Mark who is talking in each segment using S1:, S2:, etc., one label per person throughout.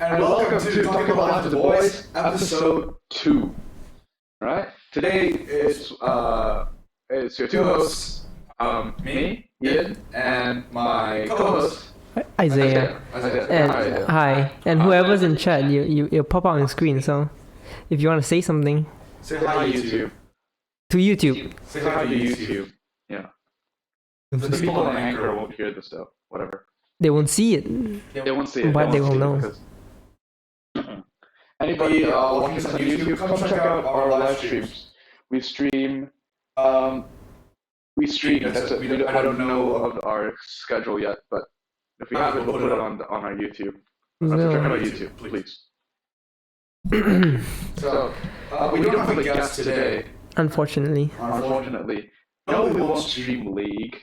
S1: and welcome to Talking About Life with the Boys, episode 2. Right? Today it's your two hosts, me, Ian, and my co-host,
S2: Isaiah. And hi. And whoever's in chat, you'll pop out on the screen. So if you want to say something,
S1: say hi YouTube.
S2: To YouTube.
S1: Say hi to YouTube. Yeah. The people on Anchor won't hear this though. Whatever.
S2: They won't see it.
S1: They won't see it.
S2: But they will know.
S1: Anybody watching this on YouTube, come check out our live streams. We stream. That's it. I don't know of our schedule yet, but if we have it, we'll put it on our YouTube. So check out our YouTube, please. So we don't have a guest today.
S2: Unfortunately.
S1: No, we won't stream League.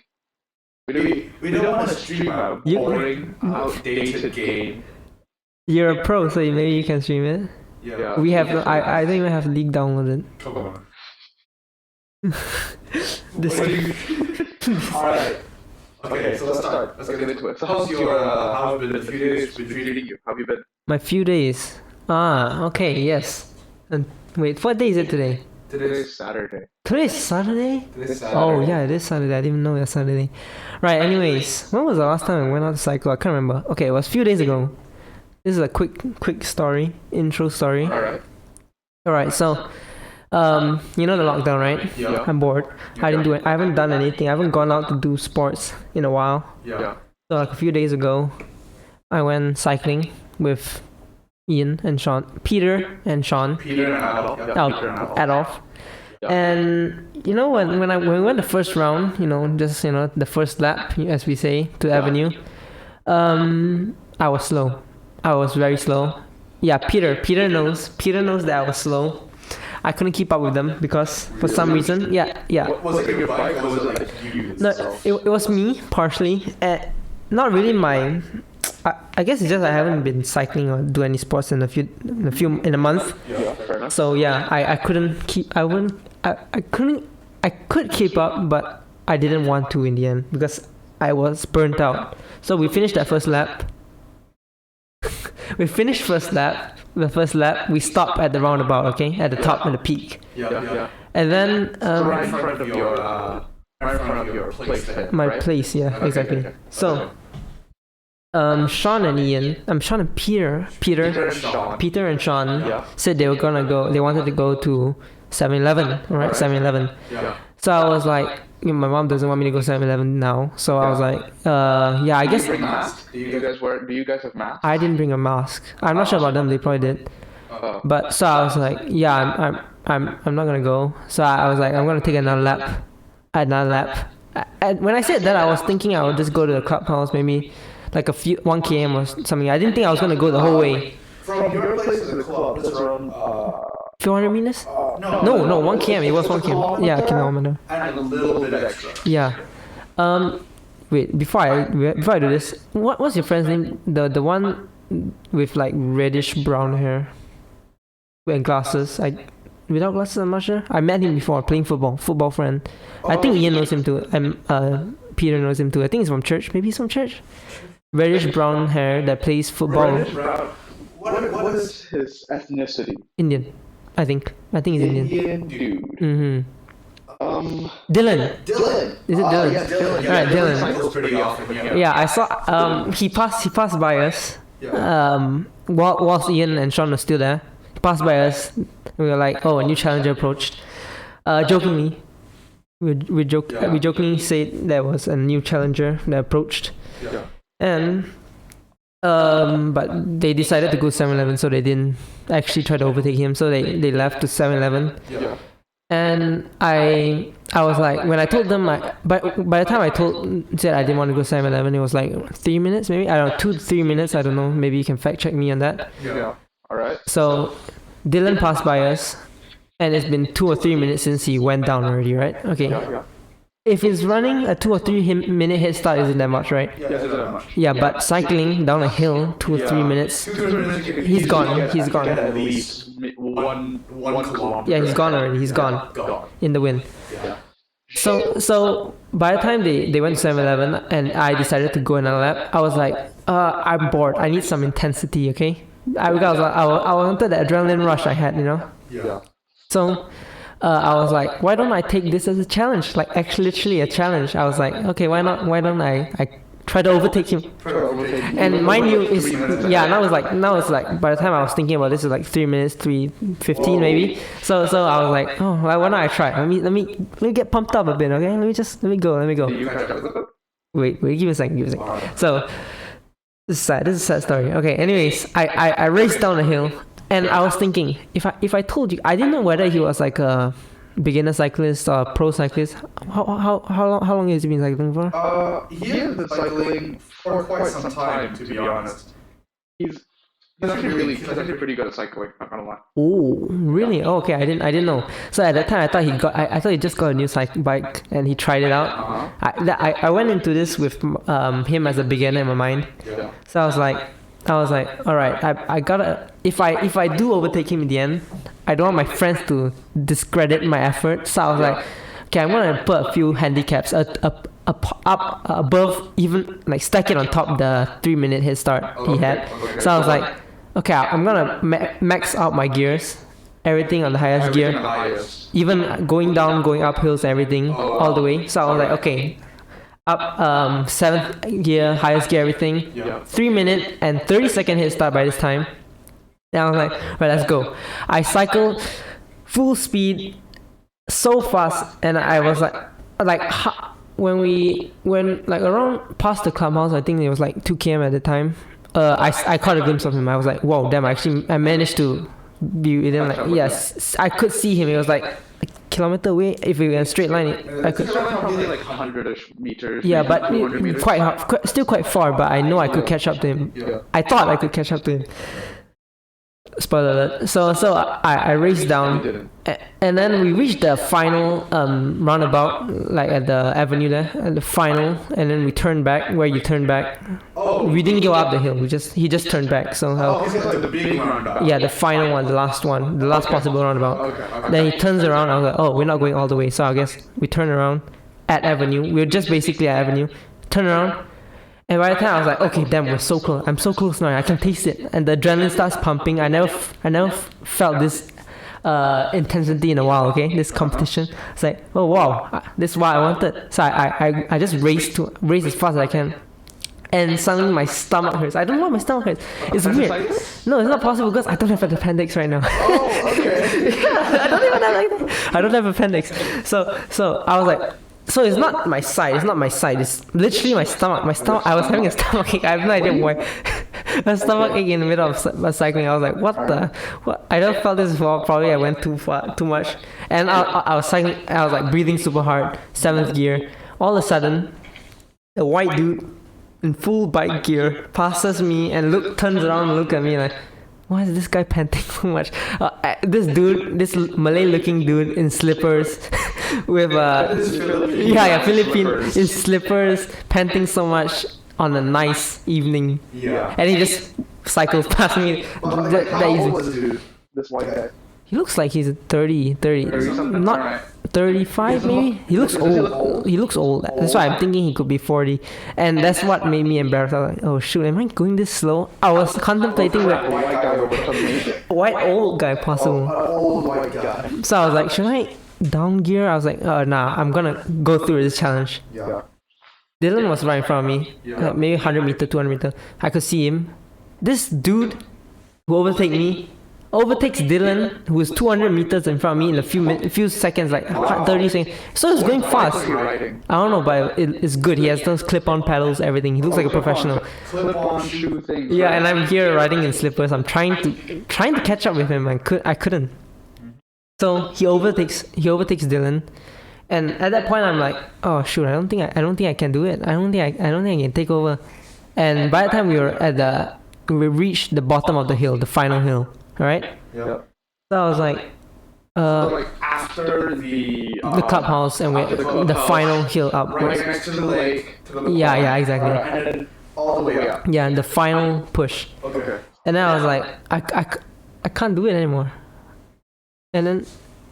S1: We don't want to stream a boring, outdated game.
S2: You're a pro, so maybe you can stream it.
S1: Yeah.
S2: We have. I don't even have League downloaded.
S1: Come on. Alright. Okay, so let's start. Let's get into it. So how have been the few days been treating you? How have you been?
S2: My few days. Okay, yes. And wait, what day is it today?
S1: Today's Saturday.
S2: Today's Saturday?
S1: Today's Saturday.
S2: Oh yeah, it is Saturday. I didn't even know it was Saturday. Right, anyways, when was the last time I went out to cycle? I can't remember. Okay, it was a few days ago. This is a quick story, intro story. Alright, so you know the lockdown, right?
S1: Yeah.
S2: I'm bored. I haven't done anything. I haven't gone out to do sports in a while.
S1: Yeah.
S2: So like a few days ago, I went cycling with Ian and Sean, Peter and Sean.
S1: Peter and
S2: Adolf. And you know when we went the first round, the first lap, as we say, to Avenue, I was slow. I was very slow. Yeah, Peter knows that I was slow. I couldn't keep up with them because for some reason, yeah.
S1: Was it your bike or was it like you?
S2: No, it was me partially. Not really my. I guess it's just I haven't been cycling or do any sports in a month.
S1: Yeah, fair enough.
S2: So yeah, I couldn't keep. I could keep up, but I didn't want to in the end because I was burnt out. So we finished that first lap. The first lap, we stopped at the roundabout, okay? At the top, at the peak.
S1: Yeah.
S2: And then...
S1: right in front of your place then,
S2: my
S1: right?
S2: place, yeah,
S1: Okay,
S2: exactly.
S1: okay.
S2: So, Sean and Peter and Sean
S1: Yeah.
S2: said they wanted to go to 7-Eleven, alright? 7-Eleven.
S1: Yeah.
S2: So I was like, my mom doesn't want me to go 7-Eleven now. So I was like, yeah, I guess...
S1: Do you guys have masks?
S2: I didn't bring a mask. I'm not sure about them. They probably did. But so I was like, yeah, I'm not gonna go. So I was like, I'm gonna take another lap. And when I said that, I was thinking I would just go to the clubhouse, maybe like 1 km or something. I didn't think I was gonna go the whole way.
S1: From your place to the club, it's around
S2: 400 meters? No, 1 km. It was 1 km. Yeah, kilometer.
S1: and a little bit extra.
S2: Yeah. Wait, before I do this, what's your friend's name? The one with like reddish brown hair and glasses. Without glasses, I'm not sure. I met him before playing football friend. I think Ian knows him too. Peter knows him too. I think he's from church. Maybe he's from church. Reddish brown hair that plays football.
S1: What is his ethnicity?
S2: Indian, I think. I think he's Indian.
S1: Indian dude.
S2: Mm-hmm. Dylan. Is it Dylan?
S1: Yeah, Dylan.
S2: Alright, Dylan.
S1: Cycles pretty often.
S2: Yeah, I saw. He passed by us. Whilst Ian and Sean were still there, he passed by us. We were like, "Oh, a new challenger approached." Jokingly, we jokingly said there was a new challenger that approached, and but they decided to go 7-Eleven, so they didn't actually try to overtake him. So they left to 7-Eleven.
S1: Yeah.
S2: And I was like, when I told them, by the time I said I didn't want to go 7-Eleven, it was like 3 minutes, maybe? I don't know, 2 to 3 minutes, I don't know. Maybe you can fact check me on that.
S1: Yeah. Alright.
S2: So Dylan passed by us, and it's been 2 or 3 minutes since he went down already, right? Okay.
S1: Yeah.
S2: If he's running a 2 or 3 minute head start, isn't that much, right?
S1: Yeah, it's not that much.
S2: Yeah, but cycling down a hill, 2 or 3 minutes, he's gone.
S1: Get at least 1 kilometer.
S2: Yeah, he's gone already. He's gone in the wind.
S1: Yeah.
S2: So by the time they went to 7-Eleven and I decided to go another lap, I was like, I'm bored. I need some intensity, okay? I wanted the adrenaline rush I had,
S1: Yeah.
S2: So I was like, why don't I take this as a challenge? Like actually, literally a challenge. I was like, okay, why not? Why don't I try to overtake him? And mind you, now it's like by the time I was thinking about this, it's like 3 minutes, 3:15 maybe. So I was like, oh, why not I try? Let me get pumped up a bit, okay? Let me go. Wait, give me a second. So this is a sad story. Okay, anyways, I raced down the hill. And I was thinking, if I told you, I didn't know whether he was like a beginner cyclist or pro cyclist. How long has he been cycling for?
S1: He has been cycling for quite some time, to be honest. He's actually pretty good at cycling. Not gonna lie.
S2: Oh, really? Oh, okay, I didn't know. So at that time, I thought he just got a new bike and he tried it out. I went into this with him as a beginner in my mind.
S1: Yeah.
S2: So I was like, all right, I gotta. If I do overtake him in the end, I don't want my friends to discredit my effort. So I was like, okay, I'm gonna put a few handicaps up above, even like stack it on top the 3-minute head start he had. So I was like, okay, I'm gonna max out my gears, everything on the highest gear, even going down, going up hills, everything all the way. So I was like, okay. Up 7th gear, highest gear, everything. 3-minute and 30-second head start by this time. Then I was like, right, let's go. I cycled full speed so fast, and I was like when around past the clubhouse, I think it was like 2 km at the time. I caught a glimpse of him. I was like, whoa, damn! I managed to be within like yes, I could see him. It was like a kilometer away. If we were in a straight line, I could.
S1: Probably like 100-ish meters.
S2: Yeah, but still quite far. But I know I could catch up to him.
S1: Yeah.
S2: I thought I could catch up to him. Spoiler alert. So I raced down, and then we reached the final roundabout, like at the avenue there, at the final, and then we turned back. Where you turn back, we didn't go up the hill. He just turned back. So
S1: it's like the big roundabout.
S2: yeah, the final one, the last possible roundabout.
S1: Okay.
S2: Then he turns around. I was like, oh, we're not going all the way. So I guess we turn around at avenue. We were just basically at avenue. Turn around. And by the time I was like, okay, damn, we're so close. I'm so close now. I can taste it, and the adrenaline starts pumping. I never felt this intensity in a while. Okay, this competition. It's like, oh wow, this is what I wanted. So I just race as fast as I can, and suddenly my stomach hurts. I don't know why my stomach hurts. It's weird. No, it's not possible because I don't have an appendix right now.
S1: Oh, okay.
S2: I don't have appendix. So I was like. So it's not my side. It's literally my stomach. I was having a stomach ache. I have no idea why. A stomach ache in the middle of cycling. I was like, what? I don't felt this before. Probably I went too much. And I was cycling. I was like breathing super hard. 7th gear. All of a sudden, a white dude in full bike gear passes me and turns around and look at me like, why is this guy panting so much? This Malay-looking dude in slippers, with Philippine in slippers, panting so much on a nice evening.
S1: Yeah.
S2: And he just cycles past me.
S1: How old was the dude? This white guy.
S2: He looks like he's 30, not
S1: Alright.
S2: 35 maybe. He looks old. That's why I'm thinking he could be 40, and that's what made me embarrassed. I was like, oh shoot, am I going this slow? I was contemplating white old guy possible.
S1: Old white guy.
S2: So I was like, should I down gear? I was like, nah, I'm gonna go through this challenge.
S1: Yeah.
S2: Dylan was right in front of me, like maybe 100 meter, 200 meter. I could see him. This dude who overtakes Dylan, who is 200 meters in front of me in a few seconds, like 30 seconds. So he's going fast. I don't know, but it's good. He has those clip-on pedals, everything. He looks like a professional.
S1: Clip-on shoe things.
S2: Yeah, and I'm here riding in slippers. I'm trying to catch up with him. I couldn't. So he overtakes Dylan, and at that point I'm like, oh shoot, I don't think I can do it. I don't think I can take over. And by the time we reached the bottom of the hill, the final hill. Right?
S1: Yeah.
S2: So I was like,
S1: like after the
S2: clubhouse and the final hill up.
S1: Right next to the lake.
S2: Yeah, exactly.
S1: And then all the way up.
S2: Yeah, and the final push.
S1: Okay.
S2: And then I was like, I can't do it anymore. And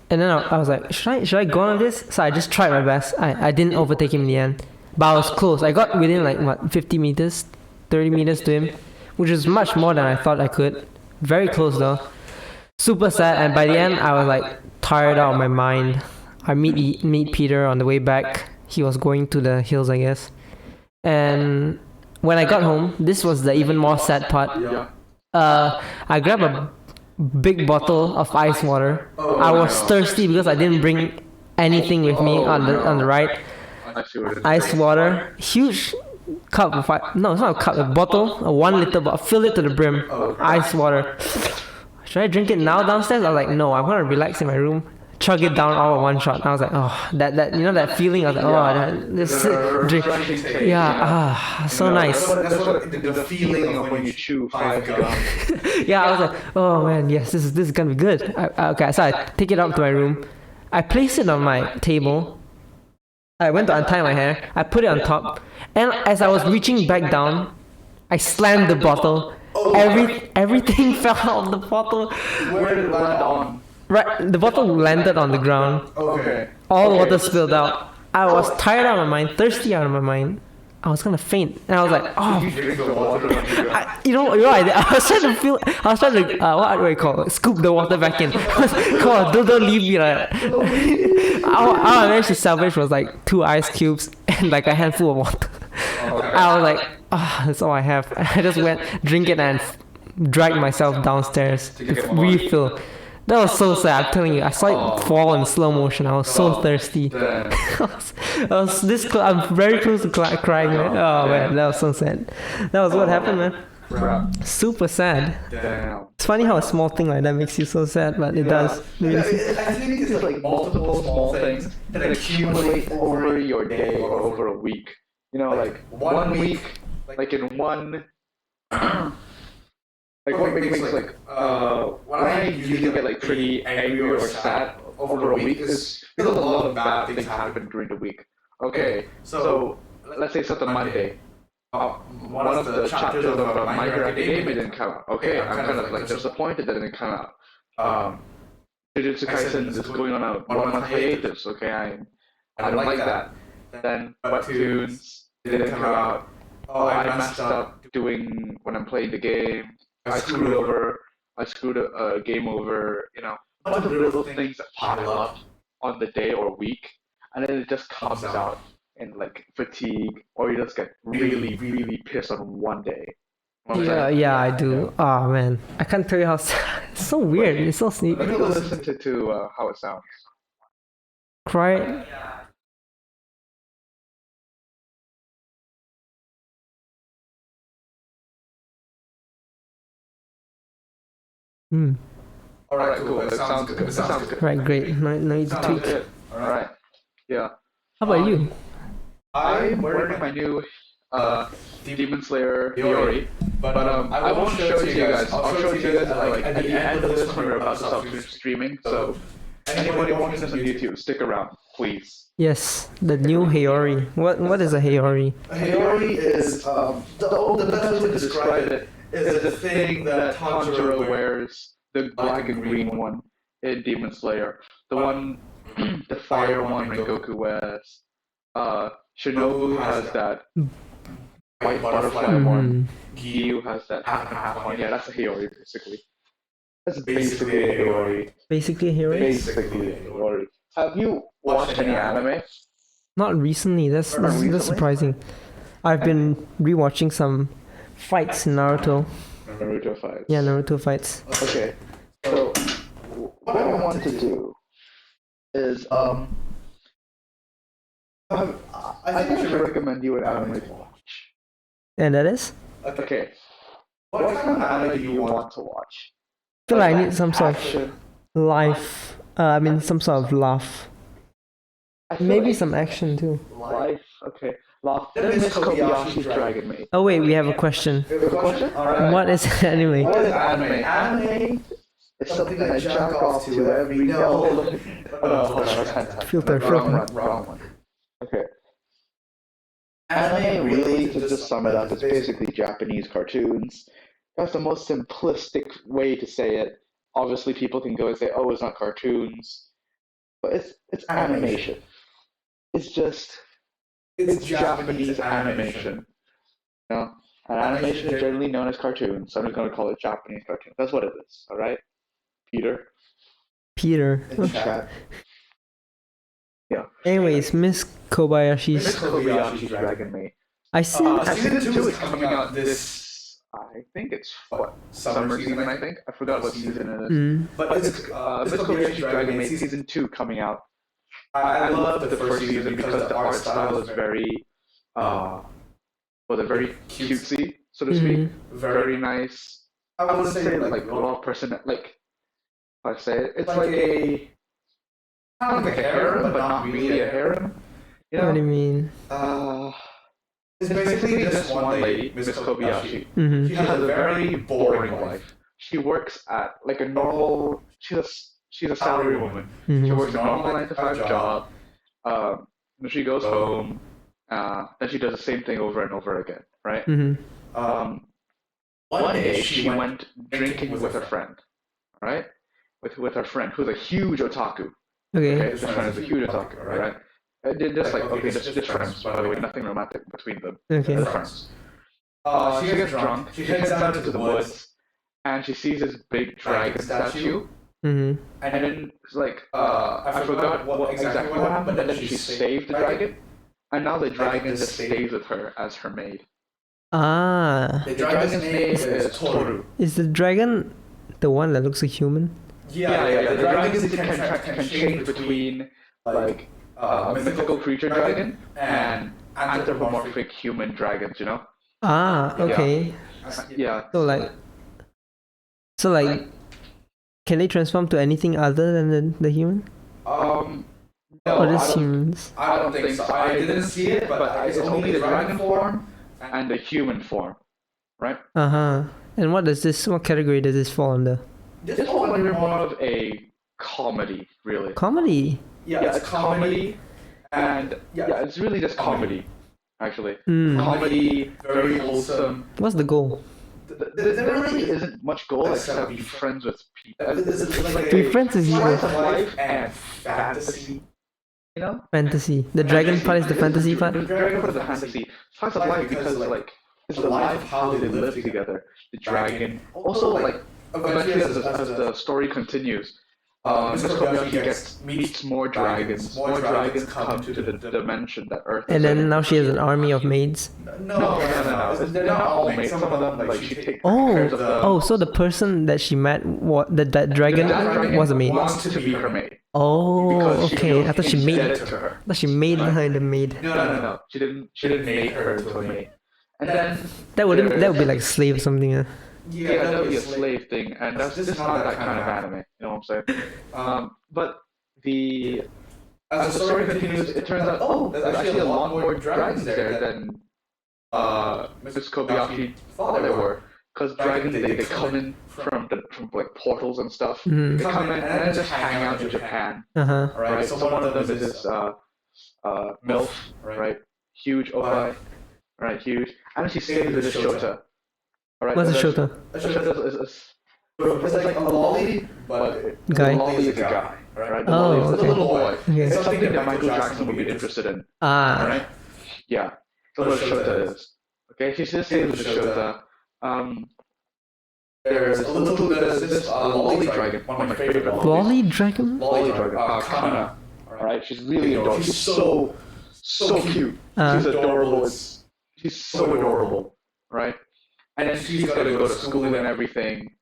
S2: then I was like, should I go on this? So I just tried my best. I didn't overtake him in the end, but I was close. I got within like 50 meters, 30 meters to him, which is much more than I thought I could. Very close though. Super sad, and by the end, I was like tired out of my mind. I meet Peter on the way back. He was going to the hills, I guess. And when I got home, this was the even more sad part.
S1: Yeah.
S2: I grabbed a big bottle of ice water. I was thirsty because I didn't bring anything with me on the ride. Ice water, huge cup of no, it's not a cup, a bottle, a 1 liter bottle, fill it to the brim, ice water. Should I drink it now downstairs? I was like, no, I'm gonna relax in my room, chug it down all in one shot. And I was like, oh, that you know that feeling. I was like, this drink, yeah, so nice.
S1: That's what the feeling of when you chew 5 gum.
S2: Yeah, I was like, oh man, yes, this is gonna be good. Okay, so I take it up to my room. I place it on my table. I went to untie my hair. I put it on top, and as I was reaching back down, I slammed the bottle. Everything fell out of the bottle.
S1: Where did it land on?
S2: Right, the bottle landed on the ground.
S1: Okay.
S2: All the water spilled out. I was tired out of my mind, thirsty out of my mind. I was gonna faint, and I was like, oh.
S1: You drink the water.
S2: You know what I did? I was trying to what do I call it? Scoop the water back in. Come on, don't leave me like that. All I managed to salvage was like 2 ice cubes and like a handful of water. I was like, that's all I have. I just went, drink it, and dragged myself downstairs to refill. That was so sad, I'm telling you. I saw it fall in slow motion. I was so thirsty. I was this close. I'm very close to crying, man. Oh man, that was so sad. That was what happened, man. Super sad. It's funny how a small thing like that makes you so sad, but it does.
S1: I think it's like multiple small things that accumulate over your day or over a week. You know, like 1 week, like in one. Like what makes like when I usually get like pretty angry or sad over a week is because a lot of bad things happen during the week. Okay, so let's say it's on Monday. One of the chapters of My Hero Academia didn't come out. Okay, I'm kind of like disappointed that it didn't come out. Jujutsu Kaisen is going on a 1 month hiatus. Okay, I don't like that. Then Webtoons didn't come out. Oh, I messed up doing when I'm playing the game. I screwed a game over, you know, a bunch of little things that pile up on the day or week, and then it just comes out in like fatigue, or you just get really, really pissed on one day.
S2: Yeah, I do. Oh man, I can't tell you how it's so weird. It's so sneaky.
S1: Let me listen to how it sounds.
S2: Cry.
S1: Alright, cool. That sounds good. That sounds good.
S2: Right, great. No need to tweak.
S1: Alright. Yeah.
S2: How about you?
S1: I'm wearing my new Demon Slayer Hiyori, but I won't show it to you guys. I'll show it to you guys like at the end of this when we're about to stop streaming. So anybody watching this on YouTube, stick around, please.
S2: Yes, the new Hiyori. What is a Hiyori?
S1: A Hiyori is the best way to describe it is the thing that Tanjiro wears, the black and green one in Demon Slayer, the one, the fire one Rengoku wears. Shinobu has that white butterfly one. Giyu has that half and half one. Yeah, that's a Hiyori basically. That's basically a Hiyori.
S2: Basically a Hiyori?
S1: Basically a Hiyori. Have you watched any anime?
S2: Not recently. That's surprising. I've been rewatching some fights in Naruto.
S1: Naruto fights.
S2: Yeah, Naruto fights.
S1: Okay. So what I want to do is I think I should recommend you an anime to watch.
S2: And that is?
S1: Okay. What kind of anime do you want to watch?
S2: I feel like I need some sort of life. Some sort of laugh. Maybe some action too.
S1: Life? Okay. Laugh. Then Miss Kobayashi's Dragon Maid.
S2: Oh wait, we have a question.
S1: You have a question? Alright.
S2: What is anime?
S1: What is anime? Anime is something that I jack off to every no. Hold on.
S2: Filter.
S1: Wrong one. Okay. Anime, really, to just sum it up, is basically Japanese cartoons. That's the most simplistic way to say it. Obviously, people can go and say, "Oh, it's not cartoons," but it's animation. It's Japanese animation. You know? And animation is generally known as cartoon. Some are going to call it Japanese cartoon. That's what it is. All right, Peter.
S2: Peter.
S1: In chat. Yeah.
S2: Anyways, Miss Kobayashi's.
S1: Miss Kobayashi's Dragon Maid.
S2: I see.
S1: Season 2 is coming out this. I think it's what summer season. I think I forgot what season it is. But it's Miss Kobayashi's Dragon Maid season 2 coming out. I love the first season because the art style is very very cutesy, so to speak. Very nice. I would say like a lot of person like I say it. It's like a kind of like a harem, but not really a harem. You know?
S2: What do you mean?
S1: It's basically just one lady, Miss Kobayashi. She has a very boring life. She works at like a normal. She's a salary woman. She works a normal 9-to-5 job. When she goes home, then she does the same thing over and over again, right? One day she went drinking with her friend, right? With her friend who's a huge otaku. Okay, this friend is a huge otaku, right? Just like just friends, by the way, nothing romantic between them. Okay. They're friends. She gets drunk. She heads out into the woods, and she sees this big dragon statue. And then it's like I forgot exactly what happened, but then she saved the dragon, and now the dragon just stays with her as her maid. The dragon's name is Toru.
S2: Is the dragon the one that looks like human?
S1: Yeah. The dragons can change between like mythical creature dragon and anthropomorphic human dragons, you know?
S2: Okay.
S1: Yeah.
S2: So like, can they transform to anything other than the human?
S1: No,
S2: humans?
S1: I don't think so. I didn't see it, but it's only the dragon form and the human form, right?
S2: And what category does this fall under?
S1: This falls under more of a comedy, really.
S2: Comedy?
S1: Yeah, it's comedy, and it's really just comedy, actually. Comedy, very wholesome.
S2: What's the goal?
S1: There really isn't much goal except be friends with people.
S2: Be friends with people.
S1: Slice of life and fantasy. You know?
S2: Fantasy. The dragon part is the fantasy part?
S1: The dragon part is the fantasy. Slice of life because like it's the life of how they live together. The dragon. Also like eventually as the story continues, Mr. Kobayashi meets more dragons. More dragons come to the dimension that Earth is.
S2: And then now she has an army of maids?
S1: No. They're not all maids. Some of them, like, she takes care of them.
S2: So the person that she met, that dragon was a maid?
S1: Wants to be her maid.
S2: Okay. I thought she made
S1: it to her.
S2: I thought she made her the maid.
S1: No. She didn't make her into a maid. And then
S2: that would be like a slave or something.
S1: Yeah, that would be a slave thing, and that's just not that kind of anime. You know what I'm saying? But as the story continues, it turns out, there's actually a lot more dragons there than Mrs. Kobayashi thought there were. Because dragons, they come in from like portals and stuff. They come in and then just hang out in Japan. Right? So one of them is this MILF, right? Huge opai, right? Huge. And she stays with this Shota. Right,
S2: what's a Shota?
S1: A Shota is it's like a lolly, but
S2: guy.
S1: The lolly is a guy, right? The lolly is a little boy. Okay. It's something that Michael Jackson would be interested in. Right? Yeah. That's what a Shota is. Okay, she's just staying with the Shota. There's this lolly dragon, one of my favorite lollies.
S2: Lolly dragon?
S1: Lolly dragon. Kana. Alright, she's really adorable. She's so cute. She's adorable. She's so adorable, right? And then she's got to go to school and everything.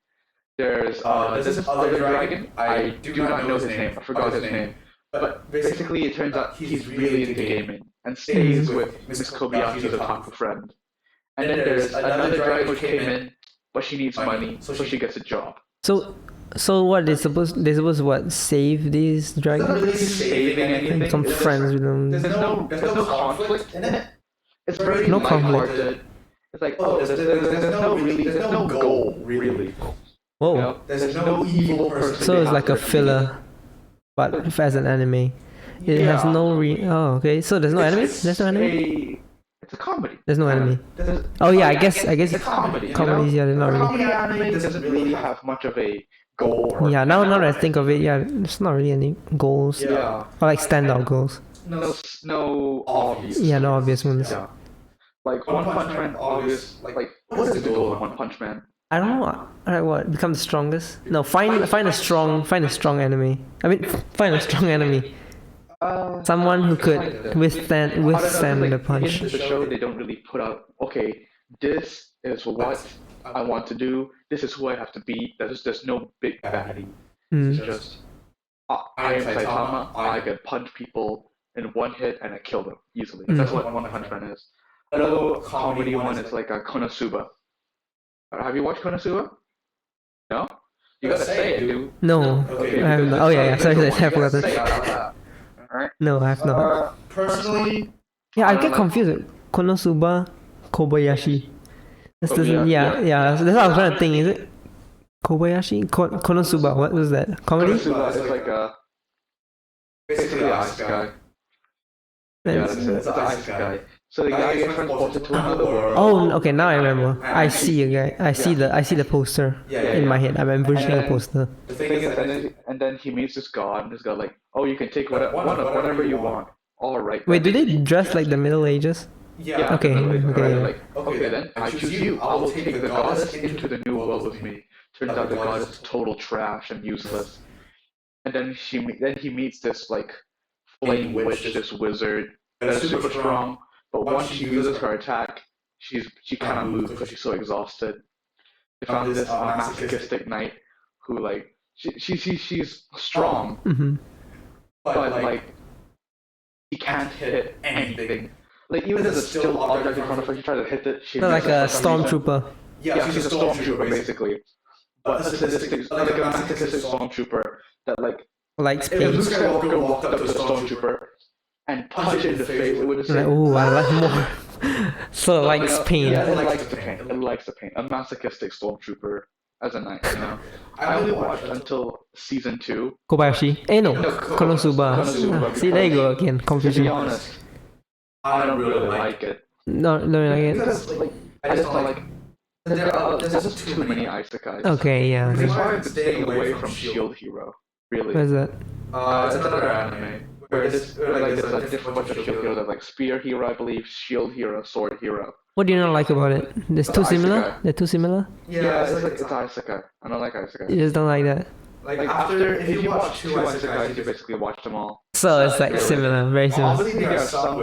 S1: There's this other dragon. I do not know his name. I forgot his name. But basically, it turns out he's really into gaming and stays with Miss Kobayashi's otaku friend. And then there's another dragon which came in, but she needs money, so she gets a job.
S2: So what they're supposed to what, save these dragons?
S1: It's not really saving anything.
S2: Become friends with them.
S1: There's no conflict in it. It's very
S2: no conflict.
S1: Lighthearted. It's like, there's no goal, really.
S2: Whoa.
S1: You know, there's no evil person.
S2: So it's like a filler, but as an anime. It has no okay. So there's no anime? There's no anime?
S1: It's a comedy.
S2: There's no anime. I guess
S1: it's a comedy.
S2: Comedies, they're not really.
S1: Comedy anime doesn't really have much of a goal.
S2: Now that I think of it, there's not really any goals.
S1: Yeah.
S2: Or like standout goals.
S1: No obvious.
S2: No obvious ones.
S1: Yeah. Like One Punch Man, obvious. Like what is the goal of One Punch Man?
S2: I don't know. Like what? Become the strongest? No, find a strong enemy. I mean, find a strong enemy. Someone who could withstand the punch.
S1: In the show, they don't really put out. Okay, this is what I want to do. This is who I have to beat. There's no big baddie. It's just I am Saitama. I can punch people in one hit and I kill them easily. That's what One Punch Man is. Another comedy one is like a Konosuba. Have you watched Konosuba? No? You gotta say it, dude.
S2: No.
S1: Okay,
S2: I have not. Oh yeah, sorry, I forgot that.
S1: Alright?
S2: No, I have not.
S1: Personally...
S2: Yeah, I get confused with Konosuba, Kobayashi. That's yeah. That's what I was trying to think. Is it Kobayashi? Konosuba, what was that? Comedy?
S1: Konosuba is like a... basically an ice guy. Yeah, that's it. It's an ice guy. So the guy gets transported to another world.
S2: Oh, okay. Now I remember. I see a guy. I see the poster in my head. I'm envisioning a poster.
S1: The thing is, and then he meets this god, and this god like, oh, you can take whatever you want. All right.
S2: Wait, do they dress like the Middle Ages?
S1: Yeah.
S2: Okay.
S1: Like, okay, then I choose you. I will take the goddess into the new world with me. Turns out the goddess is total trash and useless. And then he meets this like flame witch, this wizard that's super strong. But once she uses her attack, she kind of moves because she's so exhausted. They found this masochistic knight who like she's strong, but like she can't hit anything. Like even if there's a still object in front of her, she tries to hit it. She's
S2: like a stormtrooper.
S1: Yeah, she's a stormtrooper basically. But like a masochistic stormtrooper that like
S2: likes
S1: if
S2: pain.
S1: Luke Skywalker walked up to the stormtrooper and punched it in the face, it would have said,
S2: Oh, I like more. So it likes pain.
S1: Yeah, it likes the pain. It likes the pain. A masochistic stormtrooper as a knight, you know. I only watched until season 2.
S2: Kobayashi. No. Konosuba. See, there you go again.
S1: To
S2: Confusion.
S1: be honest, I don't really like it.
S2: No, like it.
S1: Because, like, I just don't like... There's just too many isekais.
S2: Okay, yeah.
S1: That's why I'm staying away from Shield Hero, really.
S2: What is that?
S1: It's another anime. Where there's like a different bunch of shield heroes. Like Spear Hero, I believe, Shield Hero, Sword Hero.
S2: What do you not like about it? It's too similar?
S1: isekai.
S2: They're too similar?
S1: Yeah, it's isekai. I don't like isekai.
S2: You just don't like that?
S1: Like after, if you watch 2 isekais, you basically watch them all.
S2: So it's like similar, very similar.
S1: Obviously, there are some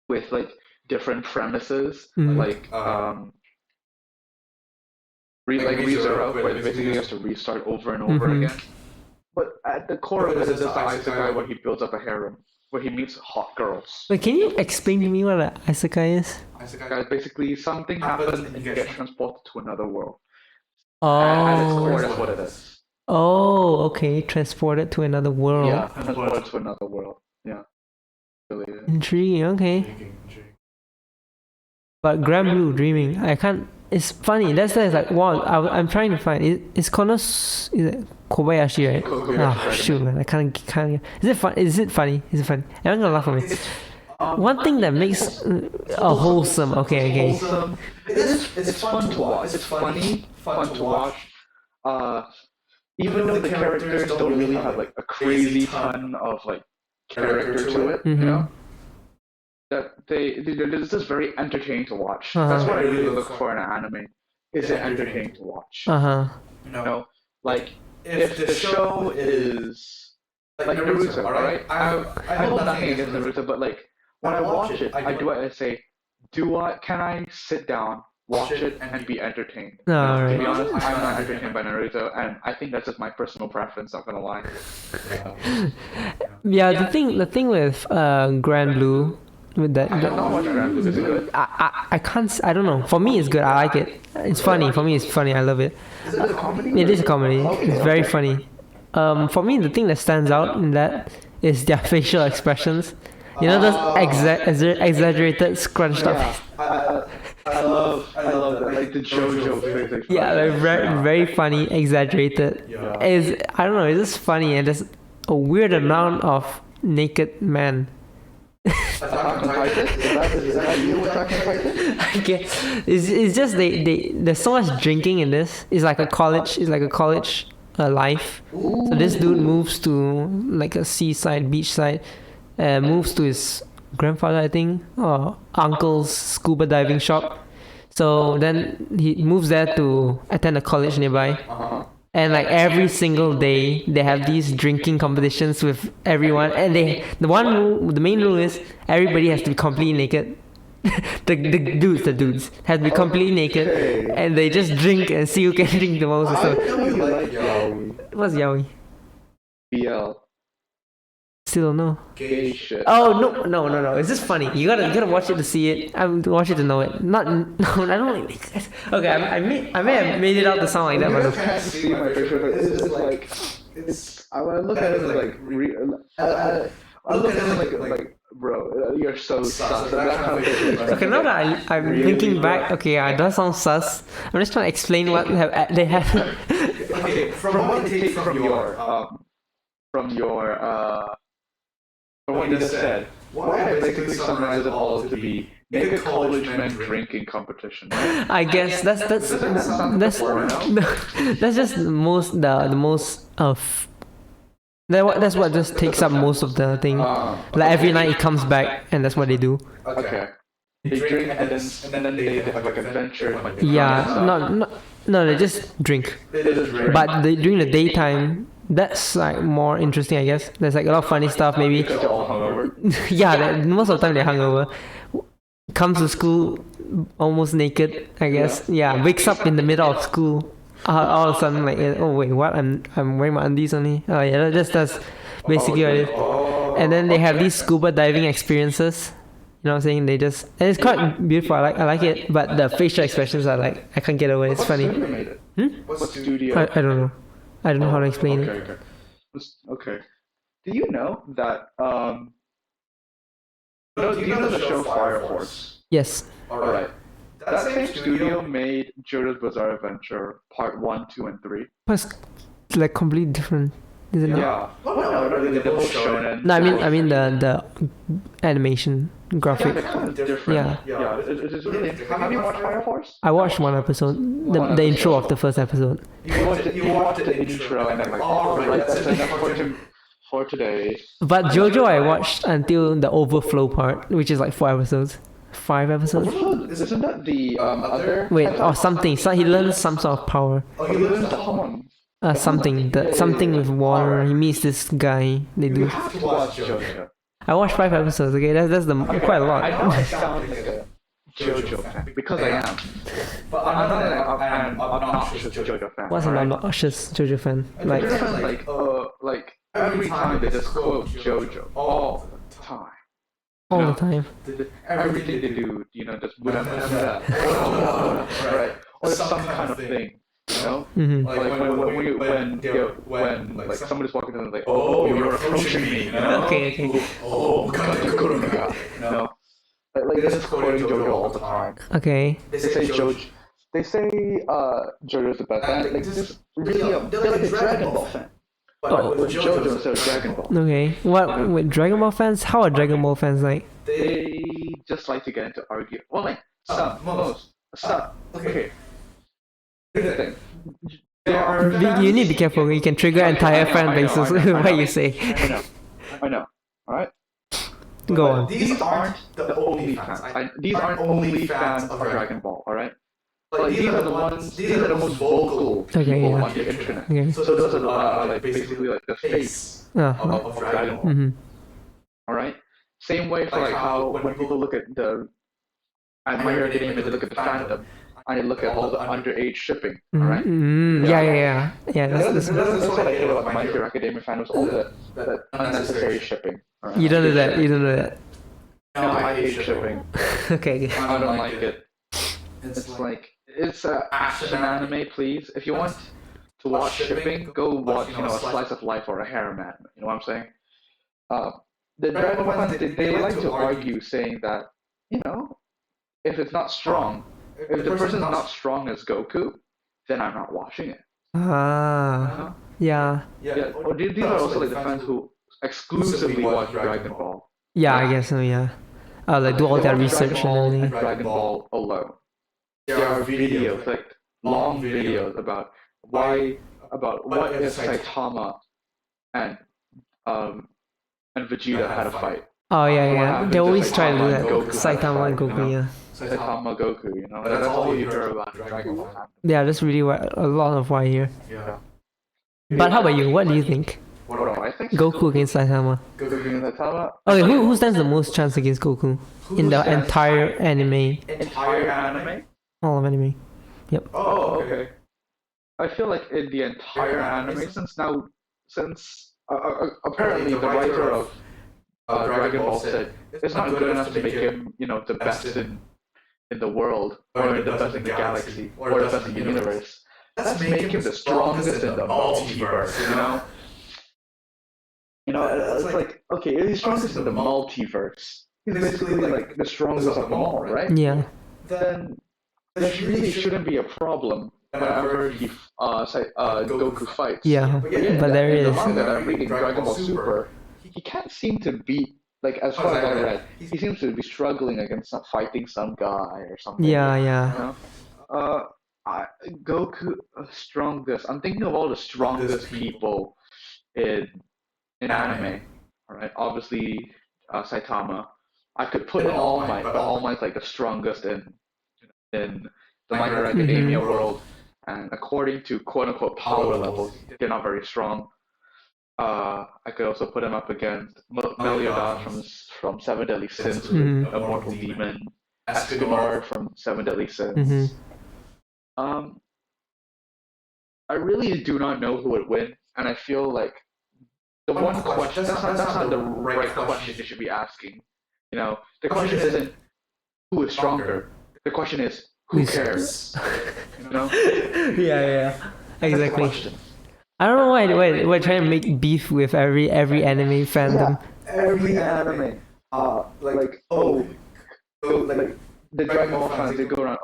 S1: with like different premises, like ReZero, where basically he has to restart over and over again. But at the core of it is this isekai where he builds up a harem, where he meets hot girls.
S2: Wait, can you explain to me what an isekai is?
S1: Isekai is basically something happens and you get transported to another world. At its core, that's what it is.
S2: Oh, okay. Transported to another world.
S1: Yeah, transported to another world. Yeah. Really is.
S2: Intriguing, okay. But Grand Blue Dreaming, I can't. It's funny. That's like wow. I'm trying to find. Is it Kobayashi, right? Oh shoot, man! I can't. Is it fun? Is it funny? Is it funny? I'm gonna laugh at me. One thing that makes wholesome. Okay.
S1: Wholesome. It's fun to watch. It's funny, fun to watch. Even though the characters don't really have like a crazy ton of like character to it, you know. That it's just very entertaining to watch. That's what I really look for in an anime. Is it entertaining to watch? You know, like if the show is like Naruto, alright? I hold nothing against Naruto, but like when I watch it, I say, can I sit down, watch it, and be entertained? To be honest, I'm not entertained by Naruto, and I think that's just my personal preference. Not gonna lie.
S2: Yeah, the thing with Grand Blue. With that,
S1: I don't know what Grand Blue is. Good?
S2: I can't. I don't know. For me, it's good. I like it. It's funny. For me, it's funny. I love it.
S1: Is it a comedy?
S2: It is a comedy. It's very funny. For me, the thing that stands out in that is their facial expressions. You know, those exaggerated, scrunched up.
S1: I love that. Like the JoJo face.
S2: Yeah, very funny, exaggerated. I don't know. It's just funny, and there's a weird amount of naked men.
S1: Attack on Titan? Is that you Attack on Titan?
S2: Okay, it's just there's so much drinking in this. It's like a college life. So this dude moves to like a seaside, beachside, moves to his grandfather, I think, or uncle's scuba diving shop. So then he moves there to attend a college nearby. And like every single day, they have these drinking competitions with everyone. And the main rule is everybody has to be completely naked. the dudes have to be completely naked, and they just drink and see who can drink the most.
S1: I
S2: So
S1: know you like yaoi.
S2: what's yaoi?
S1: BL.
S2: Still don't know.
S1: Gay shit.
S2: Oh no! It's just funny. You gotta watch it to see it. I would watch it to know it. Not no, I don't. Okay, I may have made it out to sound like that,
S1: You
S2: but
S1: guys can't see my picture, but it's just like I look at it like I look at it like bro, you're so sus. That kind of picture.
S2: okay. Now that I'm thinking back, okay, it does sound sus. I'm just trying to explain what they have.
S1: Okay, from what I take from what you just said, why I basically summarize it all to be make a college men drinking competition. Right?
S2: I guess that's that's just the most of that's what just takes up most of the thing. Like every night it comes back and that's what they do.
S1: Okay. They drink and then they have like adventure. Like
S2: Yeah, no, they just drink.
S1: They just drink.
S2: But during the daytime, that's like more interesting, I guess. There's like a lot of funny stuff, maybe.
S1: They're all hungover.
S2: Yeah, most of the time they're hungover. Comes to school almost naked, I guess. Yeah, wakes up in the middle of school. All of a sudden, like, oh wait, what? I'm wearing my undies only. Oh yeah, that's basically what it is. And then they have these scuba diving experiences. You know what I'm saying? They just and it's quite beautiful. I like it, but the facial expressions are like I can't get away. It's funny.
S1: What studio?
S2: I don't know. I don't know how to explain it.
S1: Okay. Okay. Do you know that do you know the show Fire Force?
S2: Yes.
S1: Alright. That same studio made JoJo's Bizarre Adventure Part 1, 2, and 3.
S2: But it's like completely different, isn't it?
S1: Yeah. No, they're both shonen.
S2: No, I mean the animation
S1: Yeah,
S2: graphic.
S1: they're kind of different.
S2: Yeah.
S1: It's really interesting. Have you watched Fire Force?
S2: I watched one episode, the intro of the first episode.
S1: You watched the intro and then like, alright, that's enough for today.
S2: But JoJo I watched until the overflow part, which is like 4 episodes. 5 episodes?
S1: Isn't that the other?
S2: Wait, or something. So he learns some sort of power.
S1: Oh, he learns the horn.
S2: Something with water. He meets this guy. They
S1: You
S2: do.
S1: have to watch JoJo.
S2: I watched 5 episodes. Okay, that's quite a lot.
S1: I know I sound like a JoJo fan because I am, but I'm not an obnoxious JoJo fan.
S2: What's an obnoxious JoJo fan?
S1: Like every time they just quote JoJo all the time.
S2: All the time.
S1: Everything they do, just right, or some kind of thing,
S2: Mm-hmm.
S1: Like when like somebody's walking down, like, oh, you're approaching me,
S2: Okay.
S1: Oh, like they're just quoting JoJo all the time.
S2: Okay.
S1: They say JoJo's the best, and like just really, they're like a Dragon Ball fan. But with JoJo instead of Dragon Ball.
S2: Okay. What with Dragon Ball fans? How are Dragon Ball fans like?
S1: They just like to get into argument. Well, like some. Okay. Here's the thing. There are
S2: You need to be careful. You can trigger entire fan bases with what you say.
S1: I know. All right.
S2: Go on.
S1: These aren't the only fans. These aren't only fans of Dragon Ball. All right. Like these are the ones. These are the most vocal people on the internet.
S2: Okay.
S1: So those are like basically like the face of Dragon Ball.
S2: Mm-hmm.
S1: All right. Same way for like how when people look at the My Hero Academia, they look at the fandom, and they look at all the underage shipping. All right.
S2: Yeah.
S1: That's what I hate about My Hero Academia fandoms, all that unnecessary shipping. All right?
S2: You don't do that.
S1: No, I hate shipping.
S2: Okay.
S1: I don't like it. It's like it's action anime, please. If you want to watch shipping, go watch a slice of life or a harem anime. You know what I'm saying? The Dragon Ball fans, they like to argue, saying that if it's not strong, if the person's not strong as Goku, then I'm not watching it.
S2: Yeah.
S1: Or these are also like the fans who exclusively watch Dragon Ball.
S2: Yeah, I guess so. Yeah. Like do all their research and everything.
S1: Dragon Ball alone. There are videos, like long videos about what if Saitama and Vegeta had a fight.
S2: Oh yeah,
S1: What
S2: yeah.
S1: happened
S2: They
S1: to
S2: always try to do
S1: Saitama
S2: that.
S1: and Goku had a
S2: Saitama and
S1: fight,
S2: Goku, yeah.
S1: Saitama Goku, that's all you hear about in Dragon Ball fandom.
S2: Yeah, that's really a lot of what I hear.
S1: Yeah.
S2: But how about you? What do you think?
S1: What do I think?
S2: Goku against Saitama.
S1: Goku and Saitama.
S2: Okay, who stands the most chance against Goku in the entire anime?
S1: Entire anime?
S2: All of anime. Yep.
S1: Oh, okay. I feel like in the entire anime, since apparently the writer of Dragon Ball said it's not good enough to make him, the best in the world, or the best in the galaxy, or the best in the universe. Let's make him the strongest in the multiverse, it's like, okay, he's strongest in the multiverse. He's basically like the strongest of them all, right?
S2: Yeah.
S1: Then there really shouldn't be a problem whenever Goku fights.
S2: Yeah,
S1: But
S2: there
S1: in the
S2: is.
S1: manga that I'm reading, Dragon Ball Super, he can't seem to beat, like, as far as I read, he seems to be struggling against fighting some guy or something.
S2: Yeah,
S1: You
S2: yeah.
S1: know? Goku strongest. I'm thinking of all the strongest people in anime. All right, obviously Saitama. I could put All Might, but All Might's like the strongest in the My Hero Academia world, and according to quote unquote power levels, they're not very strong. I could also put him up against Meliodas from Seven Deadly Sins, a mortal demon. Escanor from Seven Deadly Sins. I really do not know who would win, and I feel like the one question that's not the right question you should be asking. The question isn't who is stronger. The question is who cares.
S2: Yeah, exactly. I don't know why we're trying to make beef with every anime fandom.
S1: Yeah, every anime. The Dragon Ball fans, they go around,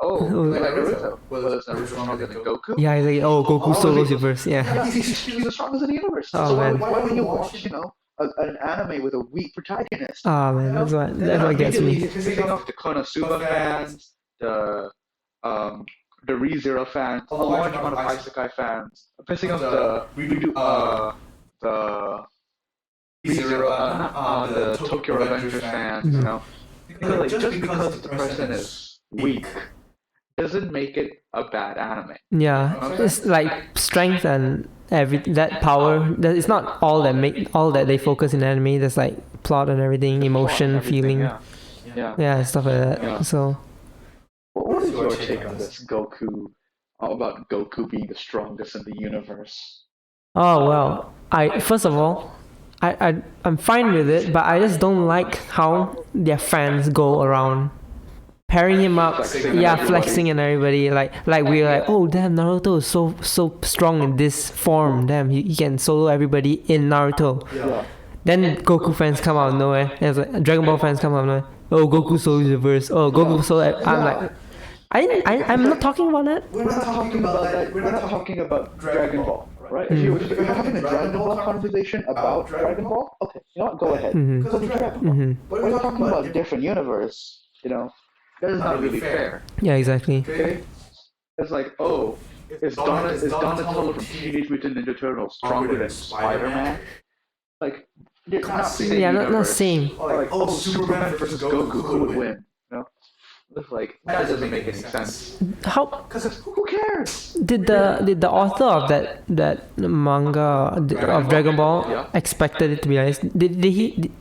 S1: like Naruto. Well, is Naruto stronger than Goku?
S2: Yeah, it's like, Goku solos universe, yeah.
S1: He's the strongest in the universe.
S2: Oh,
S1: so
S2: man.
S1: why would you watch, an anime with a weak protagonist?
S2: Oh man, that's what gets me.
S1: He's pissing off the Konosuba fans, the ReZero fans, a large amount of Isekai fans, pissing off the ReZero, the Tokyo Revengers fans, Like, just because the person is weak doesn't make it a bad anime.
S2: Yeah, it's like strength and that power. It's not all that they focus in anime. There's like plot and everything, emotion, feeling, yeah, stuff like that.
S1: Yeah.
S2: So,
S1: what is your take on this about Goku being the strongest in the universe?
S2: oh well, first of all, I'm fine with it, but I just don't like how their fans go around pairing him up, flexing and everybody. Like we're like, oh damn, Naruto is so strong in this form. Damn, he can solo everybody in Naruto.
S1: Yeah.
S2: Then Goku fans come out of nowhere. And it's like Dragon Ball fans come out of nowhere. Oh, Goku solo universe. Oh, Goku solo. I'm like, I'm not talking about that.
S1: We're not talking about that. We're not talking about Dragon Ball. Right? If you're having a Dragon Ball conversation about Dragon Ball, okay, you know what? Go ahead. Because it's Dragon Ball. But we're talking about a different universe, that is not really fair.
S2: Yeah, exactly.
S1: Okay? It's like, is Donatello from Teenage Mutant Ninja Turtles stronger than Spider-Man? Like, not same.
S2: Yeah, not
S1: universe.
S2: same.
S1: Like, Superman versus Goku, who would win? It's like, that doesn't make any sense.
S2: How?
S1: Because who cares?
S2: Did the author of that manga of Dragon Ball expected it to be nice? Did he?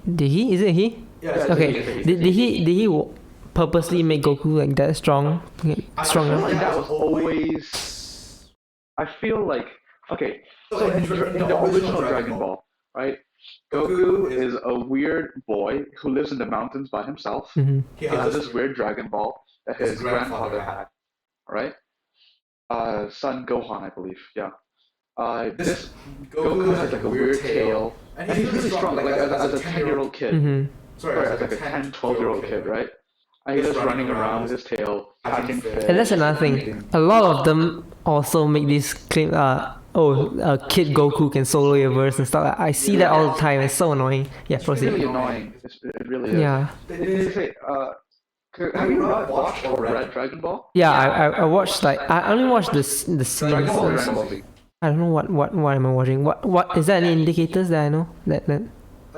S2: Is it he?
S1: Yeah,
S2: Okay. Did he purposely make Goku like that stronger?
S1: I feel like that was always. I feel like, okay. So in the original Dragon Ball, right? Goku is a weird boy who lives in the mountains by himself. He has this weird Dragon Ball that his grandfather had, right? Son Gohan, I believe. Yeah. This Goku has like a weird tail, and he's really strong, like as a 10-year-old kid. Sorry, as like a 10, 12-year-old kid, right? And he's just running around with his tail, catching fish.
S2: And that's another thing. A lot of them also make this claim. Kid Goku can solo your verse and stuff. I see that all the time. It's so annoying. Yeah, proceed.
S1: It's really annoying. It really is.
S2: Yeah.
S1: They say, have you not watched or read Dragon Ball?
S2: Yeah, I watched I only watched the scenes.
S1: Dragon Ball or Dragon Ball Z?
S2: I don't know what am I watching. What is there any indicators that I know that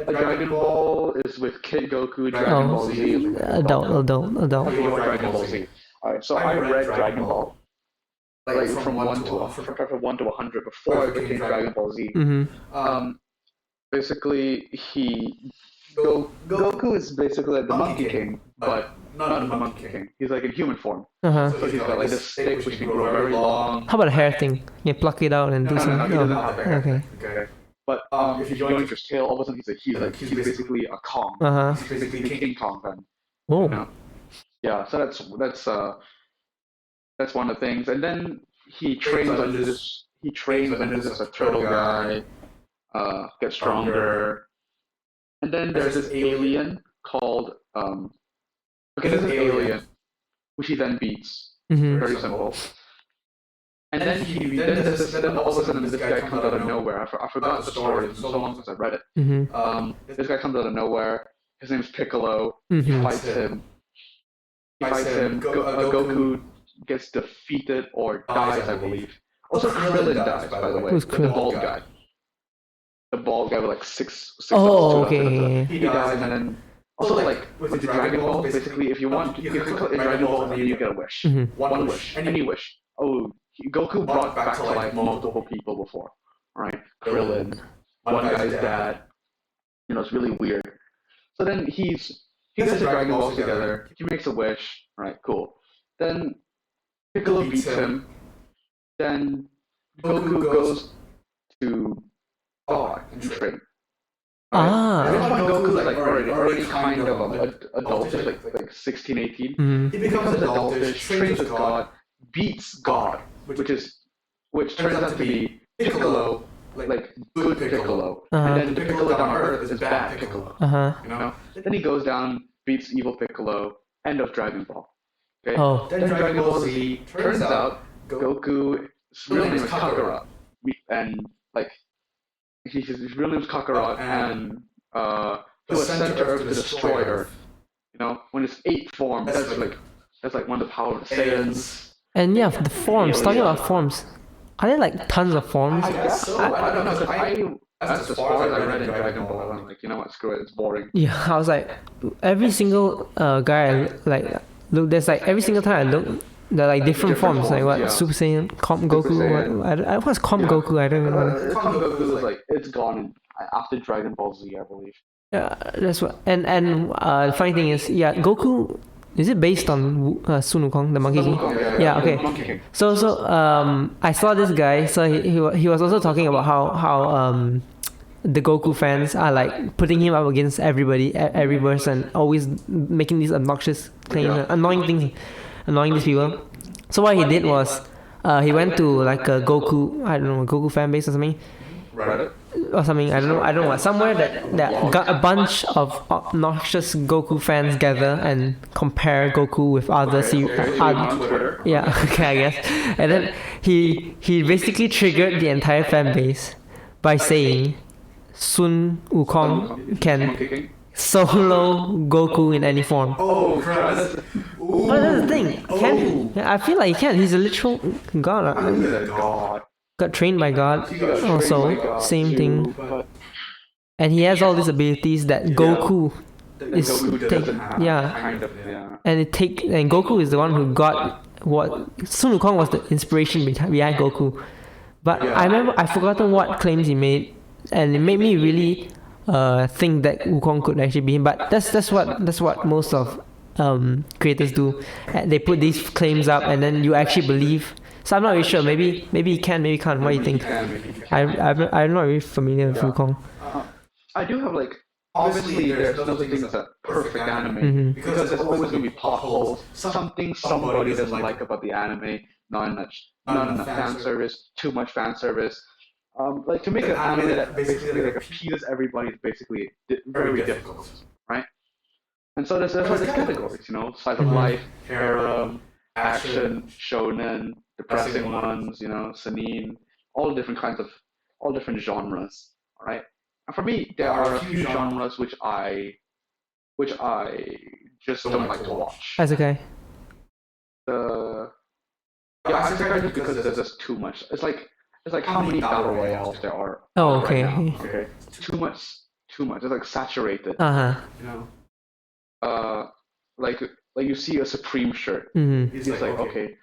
S1: like Dragon Ball is with Kid Goku, Dragon Ball Z is with
S2: adult.
S1: Okay, what Dragon Ball Z? Alright, so I read Dragon Ball like from one to 100 before I became Dragon Ball Z. Basically, Goku is basically like the Monkey King, but not the Monkey King. He's like in human form. So he's got like this stick which can grow very long.
S2: How about a hair thing? You pluck it out and do
S1: No,
S2: something.
S1: he doesn't have hair.
S2: Okay.
S1: Okay. But if you join his tail, all of a sudden he's basically a Kong. He's basically King Kong then.
S2: Oh.
S1: You know? Yeah. So that's one of the things. And then he trains under this. He trains under this turtle guy. Gets stronger. And then there's this alien called there's an alien which he then beats. Very simple. And then then all of a sudden this guy comes out of nowhere. I forgot the story. It's so long since I read it. This guy comes out of nowhere. His name's Piccolo. He fights him. Goku gets defeated or dies, I believe. Also, Krillin dies, by the way.
S2: Who's
S1: The bald guy. The bald guy with like six.
S2: Oh, okay.
S1: He dies, and then also like with the Dragon Ball, basically, if you click in Dragon Ball, and then you get a wish. One wish, any wish. Oh, Goku brought back to life multiple people before. Right? Krillin, one guy's dad. You know, it's really weird. So then he gets the Dragon Balls together. He makes a wish. Right? Cool. Then Piccolo beats him. Then Goku goes to God and train. Right? At this point, Goku's like already kind of adultish, like 16, 18. He becomes adultish, trains with God, beats God, which turns out to be Piccolo, like good Piccolo, and then the Piccolo down on Earth is bad Piccolo. You know? Then he goes down, beats evil Piccolo. End of Dragon Ball. Okay. Then Dragon Ball Z turns out Goku's real name is Kakarot, and like. His real name is Kakarot, and he was sent to Earth to destroy Earth. You know, when it's 8 forms, that's like one of the power of the Saiyans.
S2: And yeah, the forms. Talking about forms, are there like tons of forms?
S1: I guess so. I don't know, because that's as far as I read in Dragon Ball. I'm like, you know what, screw it, it's boring.
S2: Yeah, I was like, every single guy look. There's like every single time I look. They're like different forms, like what? Yeah. Super Saiyan, Comp Goku. What's Comp Goku? I don't know.
S1: Comp Goku is like it's gone after Dragon Ball Z, I believe.
S2: Yeah, that's what. And the funny thing is, yeah, Goku. Is it based on Sun Wukong, the Monkey King? Yeah. Okay. So I saw this guy. So he was also talking about how the Goku fans are like putting him up against everybody, every person, always making these obnoxious claims, annoying these people. So what he did was, he went to like a Goku fan base or something.
S1: Reddit?
S2: Or something, I don't know what. Somewhere that got a bunch of obnoxious Goku fans gather and compare Goku with other yeah, okay, I guess. And then he basically triggered the entire fan base by saying Sun Wukong can solo Goku in any form.
S1: Oh, crap.
S2: But that's the thing. I feel like he can. He's a literal god.
S1: He's a god.
S2: Got trained by God. Also, same thing. And he has all these abilities that Goku is and Goku is the one who got what Sun Wukong was the inspiration behind Goku. But I remember I forgotten what claims he made, and it made me really think that Wukong could actually be him. But that's what most of creators do. They put these claims up, and then you actually believe. So I'm not really sure. Maybe he can, maybe he can't. What do you think? I'm not really familiar with Wukong.
S1: I do have like obviously there's no such thing as a perfect anime because there's always gonna be plot holes. Something somebody doesn't like about the anime. Not enough fan service. Too much fan service. Like to make an anime that basically like appeals everybody is basically very difficult, right? And so there's categories, you know, slice of life, harem, action, shonen, depressing ones, you know, seinen, all different genres, all right? And for me, there are a few genres which I just don't like to watch.
S2: Isekai.
S1: Isekai just because there's just too much. It's like how many battle royales there are.
S2: Oh, okay.
S1: Okay. Too too much. It's like saturated.
S2: Uh-huh.
S1: You know, like you see a Supreme shirt.
S2: Mm-hmm.
S1: It's like okay,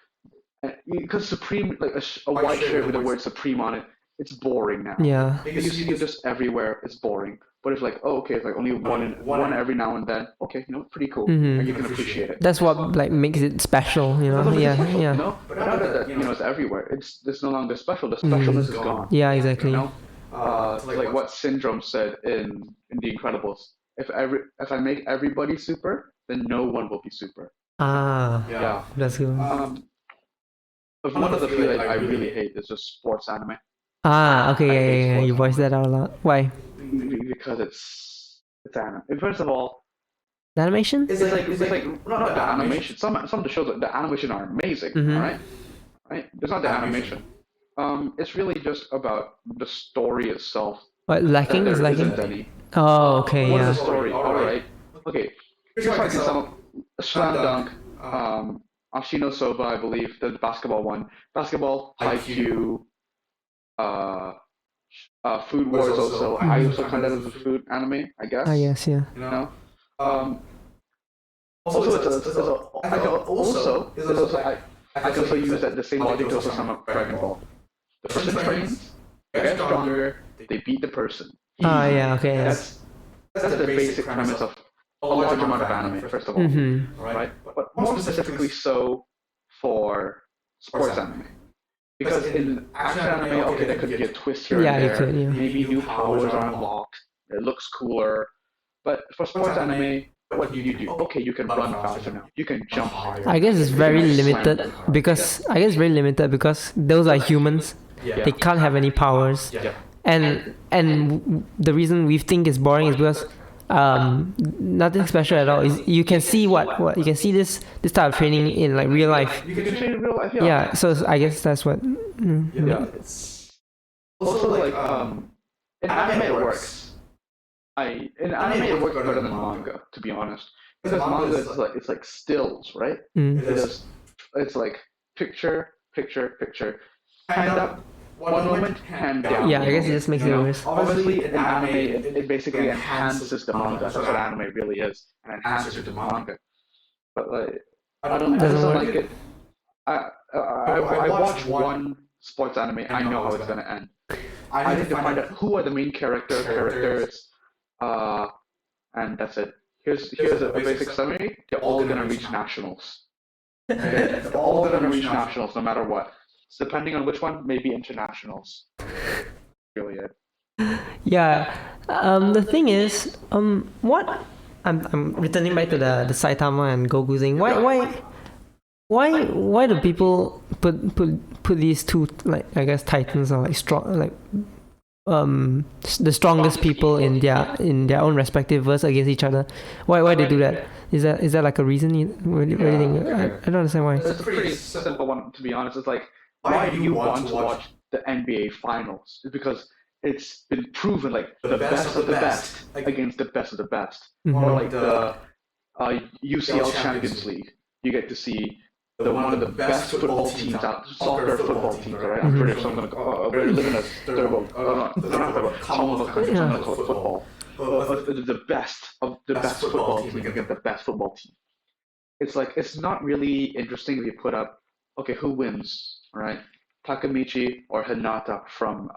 S1: because Supreme like a white shirt with the word Supreme on it, it's boring now.
S2: Yeah.
S1: You see it just everywhere. It's boring. But it's like, oh, okay, it's like only one every now and then. Okay, pretty cool.
S2: Mhm.
S1: And you can appreciate it.
S2: That's what like makes it special, you know?
S1: That's what makes it
S2: Yeah,
S1: special,
S2: yeah.
S1: But now that it's everywhere, it's no longer special. The specialness is gone.
S2: Yeah, exactly.
S1: It's like what Syndrome said in The Incredibles. If I make everybody super, then no one will be super.
S2: Ah,
S1: Yeah.
S2: that's good.
S1: But one of the field I really hate is just sports anime.
S2: Ah, okay,
S1: I
S2: yeah,
S1: hate
S2: yeah, yeah. You
S1: sports
S2: voiced that out loud. Why?
S1: because it's anime. First of all,
S2: The animation?
S1: it's like not the animation. Some of the shows the animation are amazing,
S2: Mhm.
S1: right? Right? It's not the animation. It's really just about the story itself.
S2: What, lacking?
S1: That
S2: Is
S1: there
S2: lacking?
S1: isn't any.
S2: Oh, okay,
S1: What is
S2: yeah.
S1: the story? All right. Okay. Here's for example, Slam Dunk, Ashino Soba, I believe, the basketball one. Basketball, Haikyuu, uh, Food Wars also. I also count that as a food anime, I guess.
S2: Ah, yes, yeah.
S1: You know. Also, I can also use that the same logic to also sum up Dragon Ball. The person trains, they get stronger, they beat the person.
S2: Ah, yeah, okay, yeah.
S1: That's the basic premise of a large amount of anime, first of all,
S2: Mm-hmm.
S1: right? But more specifically so for sports anime. Because in action anime, okay, there could be a twist here
S2: Yeah,
S1: and
S2: you
S1: there.
S2: could, yeah.
S1: Maybe new powers are unlocked. It looks cooler. But for sports anime, what do? Okay, you can run faster now. You can jump higher.
S2: I guess it's very limited because those are humans. They can't have any powers. And the reason we think it's boring is because nothing special at all. Is you can see what you can see this type of training in like real life.
S1: You can train in real life,
S2: Yeah, so I guess that's what.
S1: Yeah, it's also like in anime it works. In anime it works better than manga, to be honest, because manga is like stills, right? It's like picture, hand up, one moment, hand down.
S2: Yeah, I guess it just makes it worse.
S1: Obviously, in anime, it basically enhances the manga. That's what anime really is, an enhancer to manga. But like, I just don't like it. I watch one sports anime. I know how it's gonna end. I need to find out who are the main characters, and that's it. Here's a basic summary. They're all gonna reach nationals. Okay? They're all gonna reach nationals no matter what. So depending on which one, maybe internationals. Really it.
S2: Yeah. The thing is, what I'm returning back to the Saitama and Goku thing. Why do people put these two, like, I guess titans are like strong, like the strongest people in their own respective verse against each other? Why they do that? Is that like a reason? What do you think? I don't understand why.
S1: It's a pretty simple one, to be honest. It's like, why do you want to watch the NBA Finals? It's because it's been proven like the best of the best against the best of the best.
S2: Mm-hmm.
S1: Or like the UCL Champions League. You get to see one of the best football teams out, soccer football teams, right? I'm pretty sure I'm going to we're living in a third world, column of countries, I'm going to call it football. But the best of the best football team against the best football team. It's like, it's not really interesting if you put up, okay, who wins, right? Takamichi or Hinata from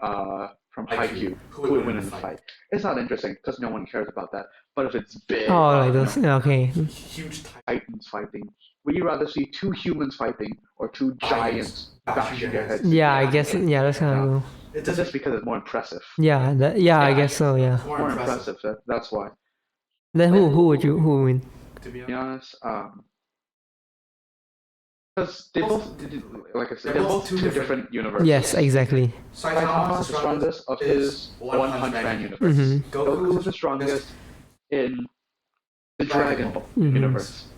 S1: Haikyuu, who would win in the fight? It's not interesting because no one cares about that. But if it's big,
S2: like those, okay,
S1: huge titans fighting, would you rather see two humans fighting or two giants bashing their heads?
S2: Yeah, I guess. Yeah, that's kind of cool.
S1: It's just because it's more impressive.
S2: Yeah, I guess so. Yeah.
S1: More impressive. That's why.
S2: Then who would win?
S1: To be honest, because they both, like I said, they're both two different universes.
S2: Yes, exactly.
S1: Saitama is the strongest of his One Punch Man universe.
S2: Mm-hmm.
S1: Goku is the strongest in the Dragon Ball universe.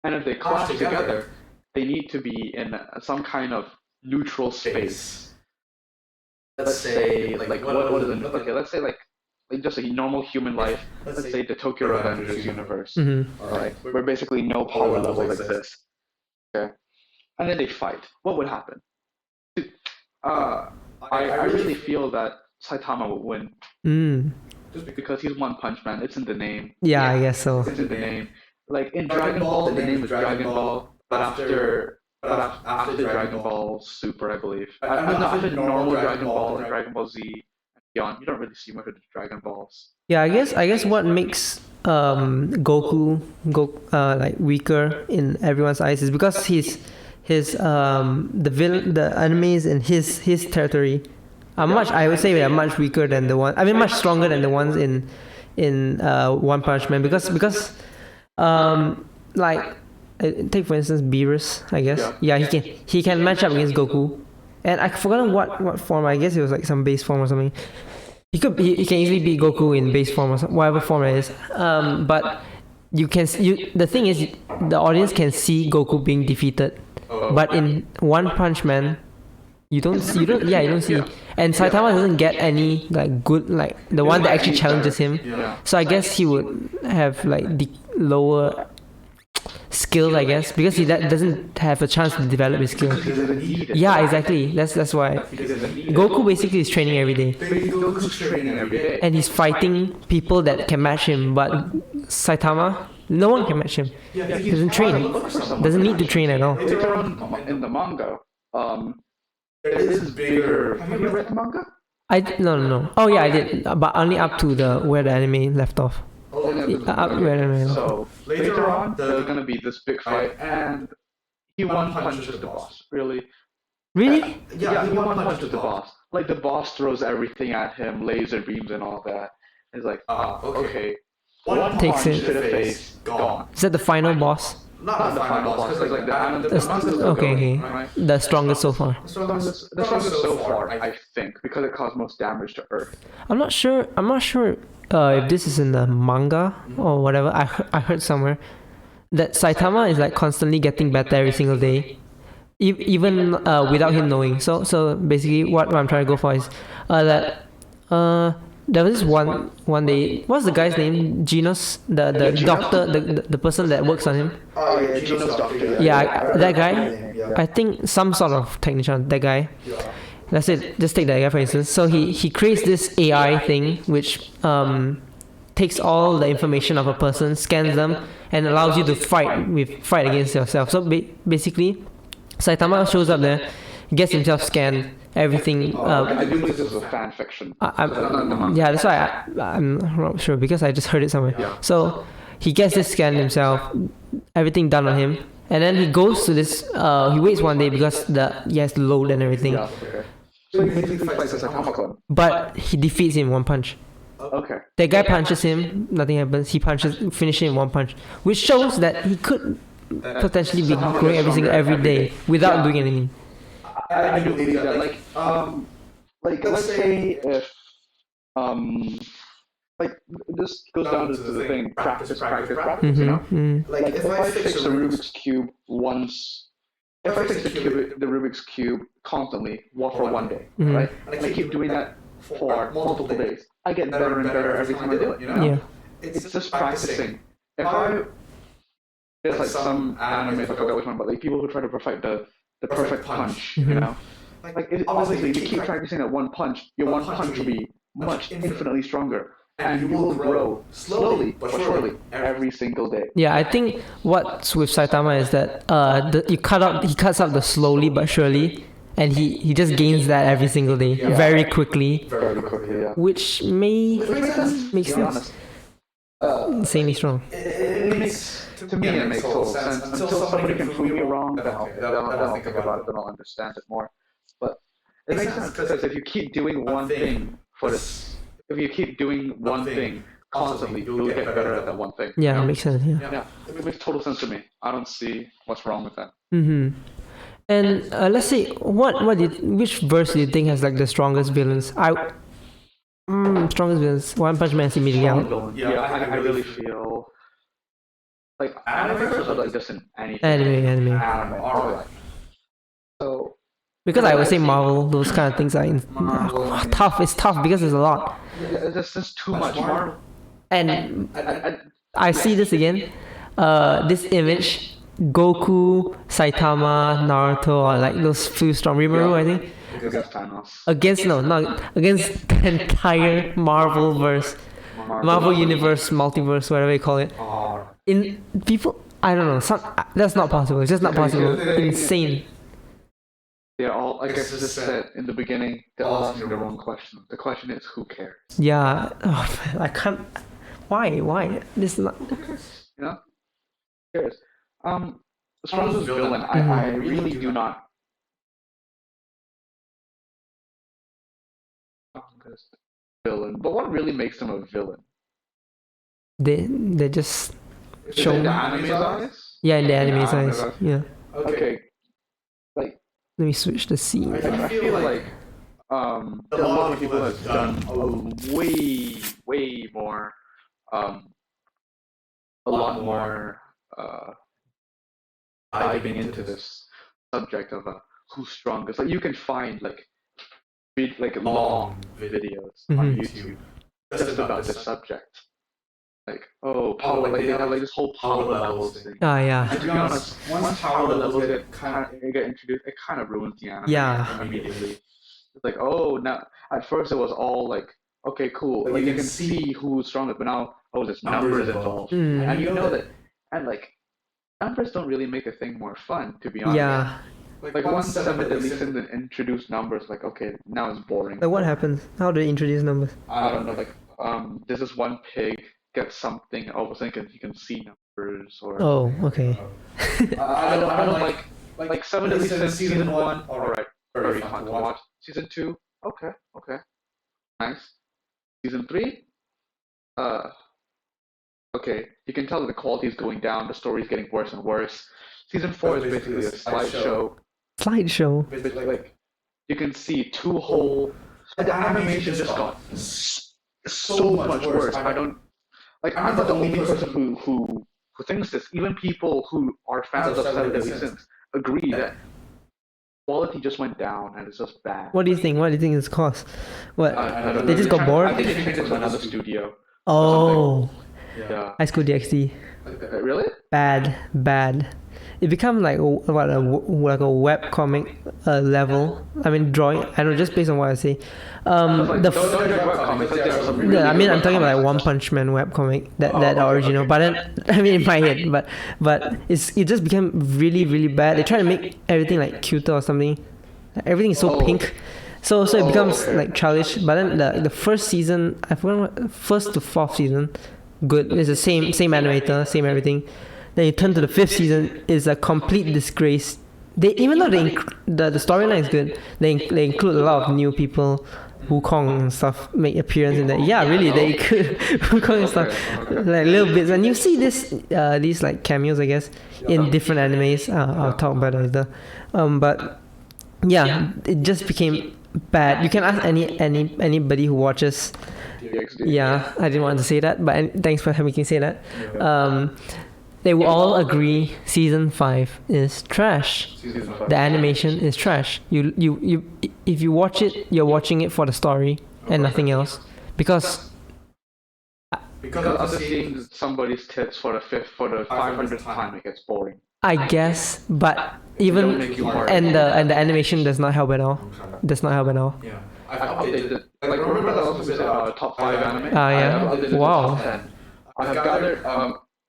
S1: And if they clash together, they need to be in some kind of neutral space. Let's say, like what is it? Okay, let's say like just a normal human life. Let's say the Tokyo Revengers universe.
S2: Mm-hmm.
S1: All right, where basically no power levels exist. Okay, and then they fight. What would happen? I really feel that Saitama would win. just because he's One Punch Man. It's in the name.
S2: Yeah, I guess so.
S1: It's in the name. Like in Dragon Ball, the name was Dragon Ball, but after Dragon Ball Super, I believe. After normal Dragon Ball and Dragon Ball Z and beyond, you don't really see much of the Dragon Balls.
S2: Yeah, I guess what makes Goku like weaker in everyone's eyes is because the enemies in his territory are much, I would say, they are much weaker than the one, I mean much stronger than the ones in One Punch Man, because like take for instance Beerus, I guess. Yeah, he can match up against Goku, and I forgot what form. I guess it was like some base form or something. He can easily beat Goku in base form or whatever form it is. But the thing is, the audience can see Goku being defeated, but in One Punch Man, you don't see. And Saitama doesn't get any like good, like the one that actually challenges him. So I guess he would have like the lower skills, I guess, because he doesn't have a chance to develop his skill. Yeah, exactly. That's why Goku basically is training every day, and he's fighting people that can match him. But Saitama, no one can match him. He doesn't train. Doesn't need to train at all.
S1: Later on in the manga, there is bigger. Have you read the manga?
S2: No. Oh yeah, I did, but only up to where the anime left off.
S1: So later on, there's gonna be this big fight, and he one punches the boss. Really? Yeah, he one punches the boss. Like the boss throws everything at him, laser beams and all that. It's like, okay. One
S2: Takes
S1: punch
S2: it.
S1: to the face, gone.
S2: Is that the final boss?
S1: Not the final boss, because like the
S2: Okay.
S1: Right?
S2: The strongest so far.
S1: The strongest so far, I think, because it caused most damage to Earth.
S2: I'm not sure if this is in the manga or whatever. I heard somewhere that Saitama is like constantly getting better every single day, even without him knowing. So basically, what I'm trying to go for is that there was this one day. What's the guy's name? Genos, the doctor, the person that works on him.
S1: Oh yeah, Genos Doctor.
S2: Yeah, that guy. I think some sort of technician. That guy. That's it. Just take that guy for instance. So he creates this AI thing which takes all the information of a person, scans them, and allows you to fight against yourself. So basically, Saitama shows up there, gets himself scanned, everything.
S1: I do believe this is a fan fiction.
S2: Yeah, that's why I'm not sure because I just heard it somewhere. So he gets this scan himself, everything done on him, and then he goes to this. He waits one day because he has to load and everything.
S1: So he basically fights a Saitama clone.
S2: But he defeats him in one punch.
S1: Okay.
S2: That guy punches him, nothing happens. He finishes him in one punch, which shows that he could potentially be growing every day without doing anything.
S1: I do believe that. Like let's say if like this goes down to the thing, practice, you know? Like if I fix the Rubik's Cube once. If I fix the Rubik's Cube constantly, for one day, right? And I keep doing that for multiple days, I get better and better every time I do it, you know?
S2: Yeah.
S1: It's just practicing. There's like some anime, I forgot which one, but like people who try to perfect the perfect punch, you know? Like obviously, if you keep practicing that one punch, your one punch will be infinitely stronger. And you will grow slowly but surely every single day.
S2: Yeah, I think what's with Saitama is that he cuts out the slowly but surely, and he just gains that every single day, very quickly.
S1: Very quickly, yeah.
S2: Which makes sense. Insanely strong.
S1: It makes total sense. Until somebody can prove me wrong, then I'll think about it, then I'll understand it more. But it makes sense because if you keep doing one thing if you keep doing one thing constantly, you'll get better at that one thing.
S2: Yeah,
S1: you know?
S2: It makes sense. Yeah.
S1: It makes total sense to me. I don't see what's wrong with that.
S2: And let's see, which verse do you think has like the strongest villains? Strongest villains. One Punch Man's immediately out.
S1: Yeah, I really feel like anime or like just in anything.
S2: Anime.
S1: Alright. So.
S2: Because I would say Marvel, those kind of things are tough. It's tough because there's a lot.
S1: There's just too much.
S2: And I see this again. This image, Goku, Saitama, Naruto are like those few strong. Rimuru, I think.
S1: Against Thanos.
S2: Against the entire Marvel verse. Marvel Universe, multiverse, whatever you call it. In people, I don't know. That's not possible. It's just not possible. Insane.
S1: They're all, like I just said in the beginning, they're all asking the wrong question. The question is, who cares?
S2: Yeah. Oh, man, I can't. Why? This is not.
S1: You know? Who cares? As far as villain, I really do not. Villain, but what really makes them a villain?
S2: They just show.
S1: In the anime's eyes?
S2: Yeah, in the anime's
S1: anime's
S2: eyes.
S1: eyes.
S2: Yeah.
S1: Okay. Like,
S2: Let me switch the scene.
S1: I feel like a lot of people have done way more, a lot more diving into this subject of who's strongest. Like you can find like long videos on YouTube just about this subject. Like power, like they have like this whole power levels thing.
S2: Ah, yeah.
S1: And to be honest, once power levels get introduced, it kind of ruins the anime
S2: Yeah.
S1: immediately. It's like, oh, now at first it was all like, okay, cool, like you can see who's stronger, but now there's numbers involved, and you know that, and like numbers don't really make a thing more fun, to be honest.
S2: Yeah.
S1: Like once Seven Deadly Sins introduced numbers, like okay, now it's boring.
S2: Like what happens? How do they introduce numbers?
S1: I don't know, like this is one pig gets something, all of a sudden you can see numbers or.
S2: Oh, okay.
S1: I don't like Seven Deadly Sins season 1. All right, very fun to watch. Season 2, okay, nice. Season 3, okay, you can tell that the quality is going down, the story is getting worse and worse. Season 4 is basically a slideshow.
S2: Slideshow.
S1: Like you can see two whole. The animation just got so much worse. I'm not the only person who thinks this. Even people who are fans of Seven Deadly Sins agree that quality just went down and it's just bad.
S2: What do you think? What do you think it's caused? What?
S1: I don't know.
S2: They just got bored?
S1: I think they changed it to another studio.
S2: Oh.
S1: Yeah.
S2: High School DxD.
S1: Really?
S2: Bad. It become like like a web comic level. I mean drawing. I know just based on what I say.
S1: Don't judge webcomics. Like, there are some really
S2: Yeah, I mean I'm
S1: good
S2: talking about like
S1: webcomics.
S2: One Punch Man web comic that original. But then I mean in my head, but it just became really bad. They try to make everything like cuter or something. Everything is so pink. So it becomes like childish. But then the first season, I forgot what, first to fourth season, good. It's the same animator, same everything. Then you turn to the fifth season, is a complete disgrace. They even though the storyline is good, they include a lot of new people, Wukong and stuff make appearance in that. Yeah, really, they could Wukong and stuff, like little bits, and you see these like cameos, I guess, in different animes. I'll talk about it later. But yeah, it just became bad. You can ask anybody who watches. Yeah, I didn't want to say that, but thanks for making me say that. They will all agree season 5 is trash. The animation is trash. You if you watch it, you're watching it for the story and nothing else. Because
S1: after seeing somebody's tits for the 500th time, it gets boring.
S2: I guess, but even and the animation does not help at all.
S1: Yeah, I've updated it. Like remember that also top 5 anime?
S2: Yeah.
S1: I've updated
S2: Wow.
S1: The top 10. I've gathered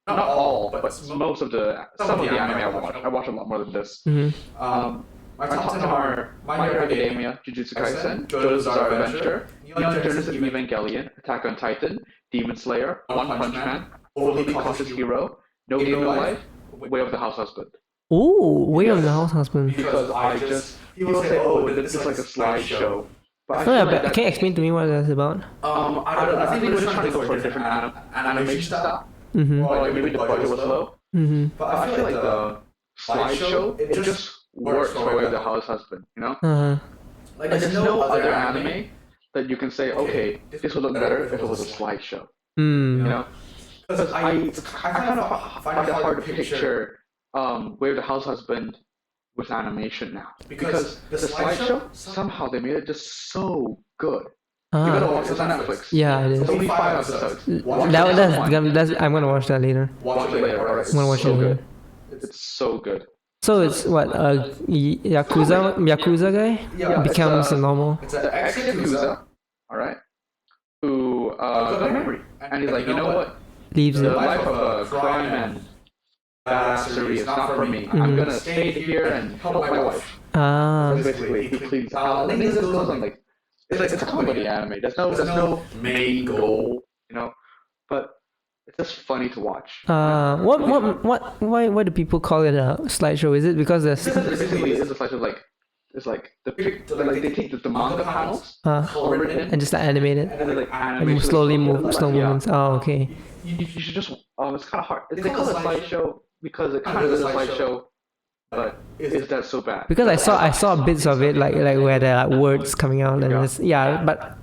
S1: not all, but most of some of the anime I watch. I watch a lot more than this. My top 10 are My Hero Academia, Jujutsu Kaisen, JoJo's Bizarre Adventure, Neon Genesis Evangelion, Attack on Titan, Demon Slayer, One Punch Man, Overly Cautious Hero, No Game No Life, Way of the House Husband.
S2: Ooh, Way of the House Husband.
S1: Because people say, oh, this is like a slideshow. But
S2: Can you explain to me what that's about?
S1: I don't know. I think they were just trying to go for a different animation style. Or like maybe the budget was low. But I feel like the slideshow, it just works for Way of the House Husband, you know? Like there's no other anime that you can say, okay, this would look better if it was a slideshow. You know? Because I kind of find it hard to picture Way of the House Husband with animation now. Because the slideshow, somehow they made it just so good. You gotta watch it on Netflix.
S2: Yeah, it is.
S1: It's only 5 episodes.
S2: I'm gonna watch that later.
S1: Watch it later, alright?
S2: I'm gonna watch it later.
S1: It's so good.
S2: So it's what Yakuza guy becomes a normal.
S1: It's an ex-Yakuza, alright, who good memory. And he's like, you know what?
S2: Leaves
S1: The
S2: it.
S1: life of a crime and badassery is not for me. I'm gonna stay here and help my wife.
S2: Ah.
S1: That's basically he pleads out. And this goes on like it's a comedy anime. There's no main goal, you know. But it's just funny to watch.
S2: Why do people call it a slideshow? Is it because there's
S1: Basically, it's a slideshow like it's like like they take the manga panels, color it in,
S2: and just animate it
S1: and then like
S2: and
S1: animate
S2: slowly move slow
S1: yeah.
S2: movements. Oh, okay.
S1: You should just it's kind of hard. They call it a slideshow because it kind of is a slideshow, but is that so bad?
S2: Because I saw bits of it like where there are words coming out and it's, but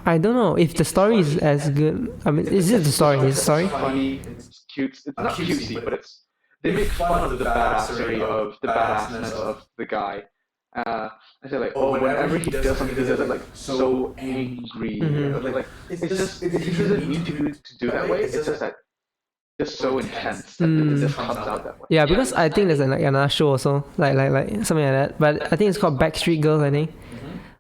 S2: I don't know if the story is as good. I mean, is it the story? Is the story?
S1: It's funny. It's cute. It's not cutesy, but it's they make fun of the badassery of the badassness of the guy. I say like, oh, whenever he does something, he does it like so angry. Like it's just it doesn't need to do that way. It's just that just so intense that it just comes out that way.
S2: Yeah, because I think there's like another show also like something like that. But I think it's called Backstreet Girls. I think.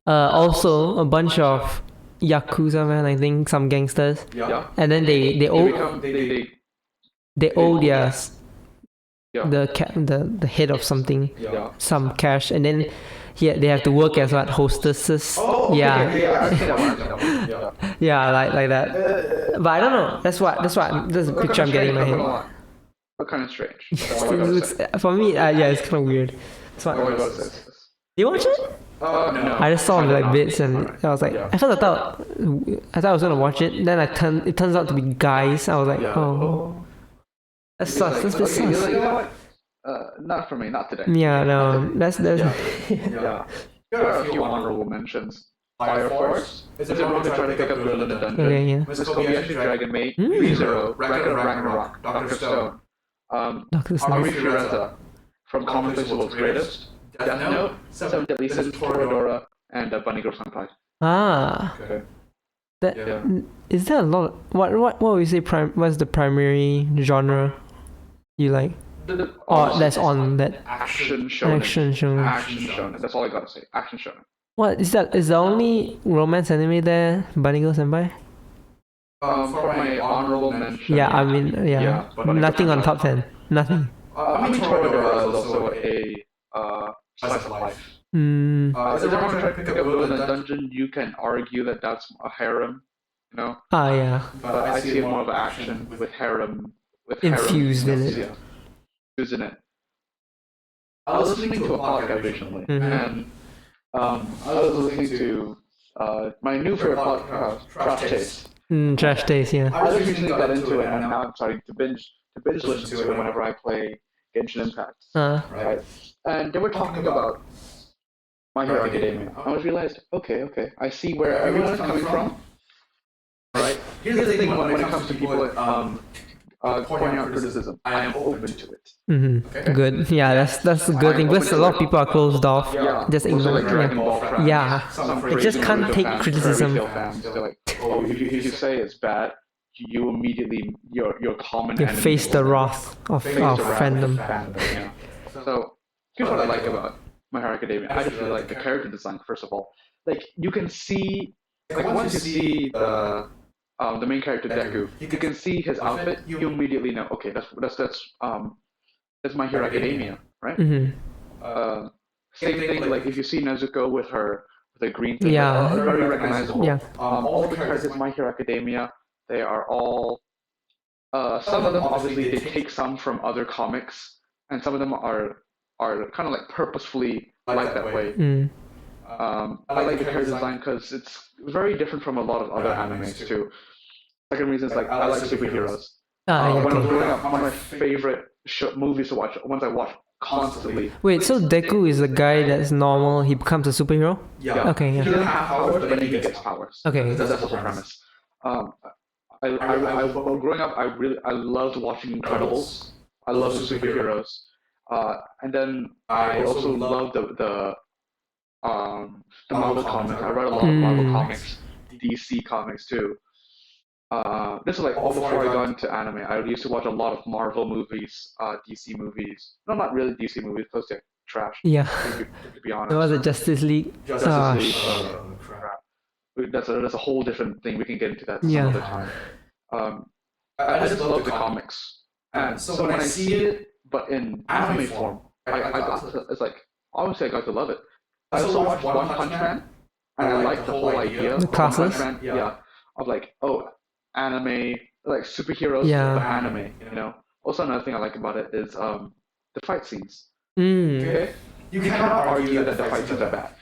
S2: Also a bunch of Yakuza man, I think some gangsters.
S1: Yeah.
S2: And then they owe their the head of something, some cash, and then they have to work as what hostesses.
S1: Oh,
S2: yeah,
S1: I've seen that one.
S2: yeah, like that. But I don't know. That's the picture I'm getting in my head.
S1: What kind of strange?
S2: For me, it's kind of weird. So, do you watch it?
S1: No.
S2: I just saw like bits and I was like, I thought I was gonna watch it. Then it turns out to be guys. I was like, oh, that sucks. That's a bit sus.
S1: You know what? Not for me. Not today.
S2: Yeah, no, that's
S1: Yeah. There are a few honorable mentions. Fire Force. Is it wrong to try to pick up Will in the Dungeon?
S2: Okay, yeah.
S1: Mrs. Kobayashi Dragon Maid, ReZero, Record of Ragnarok, Dr. Stone,
S2: Dr. Stone.
S1: Ari Fioretta from Commonplace World's Greatest, Death Note, Seven Deadly Sins, Toradora, and Bunny Girl Senpai.
S2: Ah.
S1: Okay.
S2: Is there a lot? What would you say? What's the primary genre you like? That's on that
S1: action shonen.
S2: Action shonen.
S1: Action shonen. That's all I gotta say. Action shonen.
S2: What is that? Is the only romance anime there Bunny Girl Senpai?
S1: For my honorable mention.
S2: Yeah, I mean,
S1: but
S2: nothing on top 10. Nothing.
S1: I mean, Toradora is also a slice of life. Is it wrong to try to pick up Will in the Dungeon? You can argue that that's a harem, you know.
S2: Yeah.
S1: But I see it more of action with harem
S2: infused in it.
S1: Yeah. Infused in it. I was listening to a podcast recently, and I was listening to my new favorite podcast, Trash Taste.
S2: Trash Taste, yeah.
S1: I just recently got into it, and now I'm starting to binge listen to it whenever I play Genshin Impact. Right? And they were talking about My Hero Academia. I was realized, okay, I see where everyone's coming from. Right? Here's the thing when it comes to people pointing out criticism. I am open to it.
S2: Okay? Good. Yeah, that's a good thing. Because a lot of people are closed off.
S1: Yeah.
S2: Just ignore it. Yeah. It just can't take criticism.
S1: Like, oh, if you say it's bad, you immediately your common
S2: You
S1: enemy
S2: face the wrath of fandom.
S1: Yeah. So here's what I like about My Hero Academia. I just really like the character design. First of all, like you can see, like once you see the main character Deku, you can see his outfit. You immediately know, okay, that's My Hero Academia, right? Same thing, like if you see Nezuko with the green thing, very recognizable.
S2: Yeah.
S1: All the characters in My Hero Academia, they are all. Some of them obviously they take some from other comics, and some of them are kind of like purposefully like that way. I like the character design because it's very different from a lot of other animes too. Second reason is like I like superheroes. When I was growing up, one of my favorite movies to watch, ones I watch constantly.
S2: Wait, so Deku is a guy that's normal. He becomes a superhero?
S1: Yeah.
S2: Okay. Yeah.
S1: He doesn't have powers, but then he gets powers.
S2: Okay.
S1: That's the whole premise. Growing up, I loved watching Incredibles. I love superheroes. And then I also love the Marvel comics. I read a lot of Marvel comics, DC comics too. This is like all before I got into anime. I used to watch a lot of Marvel movies, DC movies. No, not really DC movies, because they're trash.
S2: Yeah.
S1: To be honest.
S2: It was a Justice League.
S1: Justice League. Crap. That's a whole different thing. We can get into that some
S2: Yeah.
S1: other time. I just love the comics, and so when I see it, but in anime form, it's like obviously I got to love it. I also watched One Punch Man, and I like the whole idea
S2: The
S1: of One
S2: classes?
S1: Punch Man, yeah, of like anime, like superheroes,
S2: Yeah.
S1: but anime, you know. Also another thing I like about it is the fight scenes.
S2: Mm.
S1: Okay, you cannot argue that the fight scenes are bad.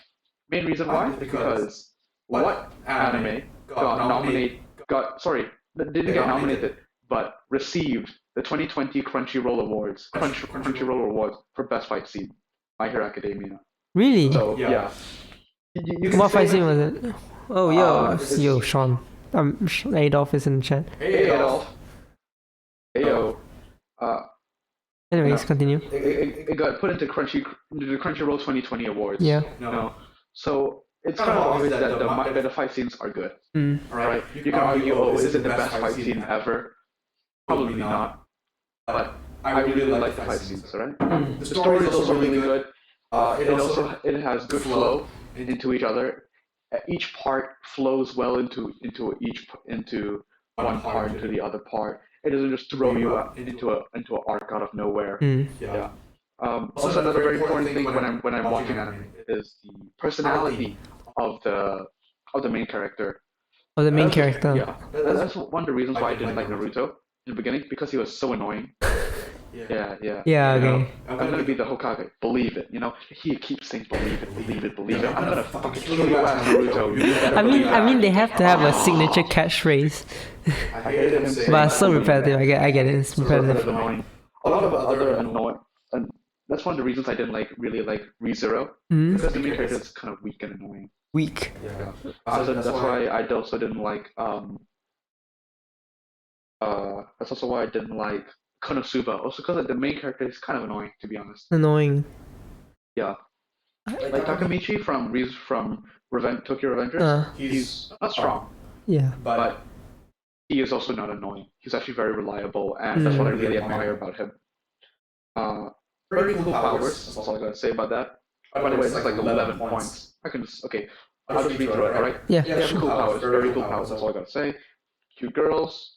S1: Main reason why? Because what anime didn't get nominated, but received the 2020 Crunchyroll Awards for Best Fight Scene? My Hero Academia.
S2: Really?
S1: So yeah, you can
S2: What
S1: say
S2: fight scene was it? Oh, yo, Sean. Adolf is in the chat.
S1: Hey Adolf, hey yo.
S2: Anyways,
S1: No.
S2: continue.
S1: It got put into the Crunchyroll 2020 awards.
S2: Yeah.
S1: No. So it's kind of obvious that the fight scenes are good.
S2: Mm.
S1: Right? You can argue, oh, is it the best fight scene ever? Probably not. But I really like the fight scenes, right?
S2: Mm.
S1: The story is also really good. It has good flow into each other. Each part flows well into one part into the other part. It doesn't just throw you into an arc out of nowhere.
S2: Mm.
S1: Yeah. Also, another very important thing when I'm watching anime is the personality of the main character.
S2: Oh, the main character.
S1: Yeah, that's one of the reasons why I didn't like Naruto in the beginning, because he was so annoying. Yeah.
S2: Yeah,
S1: You know,
S2: okay.
S1: I'm gonna be the Hokage. Believe it. You know, he keeps saying believe it, believe it, believe it. I'm gonna fucking kill your ass, Naruto. You better believe
S2: I mean,
S1: that.
S2: they have to have a signature catchphrase,
S1: I hated him saying
S2: but it's so
S1: believe that.
S2: repetitive. I get it. It's
S1: It's repetitive,
S2: repetitive.
S1: annoying. A lot of other annoying, and that's one of the reasons I didn't really like ReZero,
S2: Mm.
S1: because the main character is kind of weak and annoying.
S2: Weak.
S1: Yeah. So that's why I also didn't like that's also why I didn't like Konosuba. Also because the main character is kind of annoying, to be honest.
S2: Annoying.
S1: Yeah. Like Takamichi from Tokyo Revengers, he's not strong,
S2: Yeah.
S1: but he is also not annoying. He's actually very reliable, and that's what I really admire about him. Very cool powers. That's all I gotta say about that. By the way, it's like 11 points. I'll just read through it, alright?
S2: Yeah.
S1: They have cool powers, very cool powers. That's all I gotta say. Cute girls.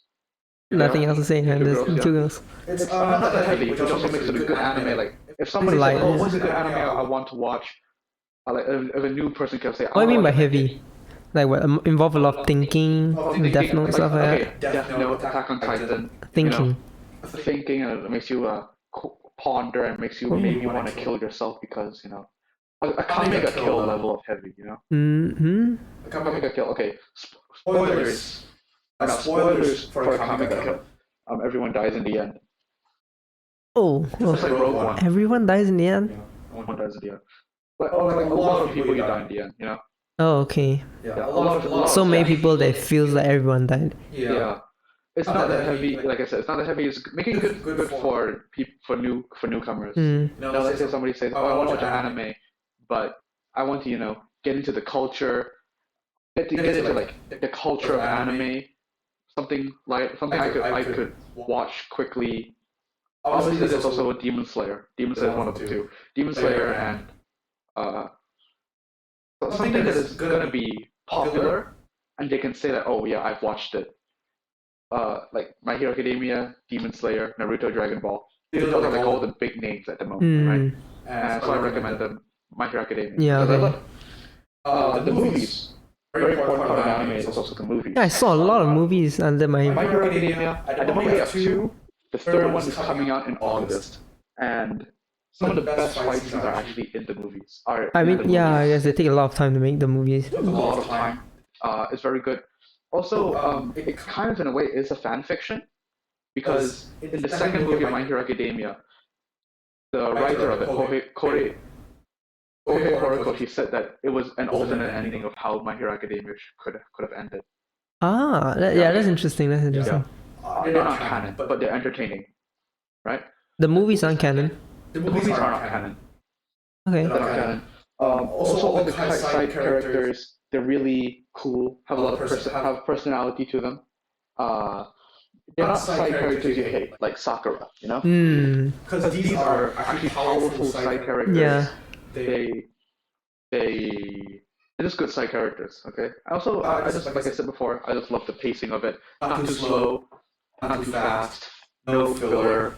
S2: Nothing else to say.
S1: Cute
S2: There's
S1: girls,
S2: two girls.
S1: It's not that heavy, which also makes it a good anime. Like if somebody
S2: Light.
S1: says, "Oh, what's a good anime I want to watch?" Like if a new person can say,
S2: What do you mean by heavy? Like what? Involve a lot of thinking, Death Note, stuff like
S1: okay,
S2: that.
S1: Death Note, Attack on Titan.
S2: Thinking.
S1: Thinking, and it makes you ponder, and makes you maybe want to kill yourself because a Kamega kill level of heavy.
S2: Mm-hmm.
S1: A Kamega kill. Okay, spoilers. Now, spoilers for a Kamega kill. Everyone dies in the end.
S2: Oh,
S1: Just like Rogue One.
S2: everyone dies in the end?
S1: Everyone dies in the end. Like a lot of people die in the end.
S2: Oh, okay.
S1: Yeah, a lot of
S2: So many people that feels like everyone died.
S1: Yeah. It's not that heavy. Like I said, it's not that heavy. It's making it good for newcomers.
S2: Mm.
S1: Now, let's say somebody says, "Oh, I want to watch an anime, but I want to, get into the culture, get into like the culture of anime, something I could watch quickly." Obviously, there's also Demon Slayer. Demon Slayer is one of the two. Demon Slayer and something that is gonna be popular, and they can say that, "Oh yeah, I've watched it." Like My Hero Academia, Demon Slayer, Naruto, Dragon Ball. These are like all the big names at the moment, right? And so I recommend them. My Hero Academia.
S2: Yeah,
S1: Because
S2: okay.
S1: I love the movies. Very important part of anime is also the movies.
S2: Yeah, I saw a lot of movies under
S1: My
S2: my.
S1: Hero Academia, at the moment we have two. The third one is coming out in August, and some of the best fight scenes are actually in the movies.
S2: I mean, yeah, I guess they take a lot of time to make the movies.
S1: A lot of time. It's very good. Also, it kind of in a way is a fan fiction, because in the second movie of My Hero Academia, the writer of it, Kohei Horikoshi, said that it was an alternate ending of how My Hero Academia could have ended.
S2: Ah, yeah, that's interesting. That's interesting.
S1: They're not canon, but they're entertaining, right?
S2: The movies aren't canon.
S1: The movies are not canon.
S2: Okay.
S1: They're not canon. Also, all the side characters, they're really cool. Have a lot of have personality to them. They're not side characters you hate, like Sakura,
S2: Hmm.
S1: Because these are actually powerful side characters.
S2: Yeah.
S1: They they're just good side characters. Okay. I just like I said before, I just love the pacing of it. Not too slow, not too fast, no filler.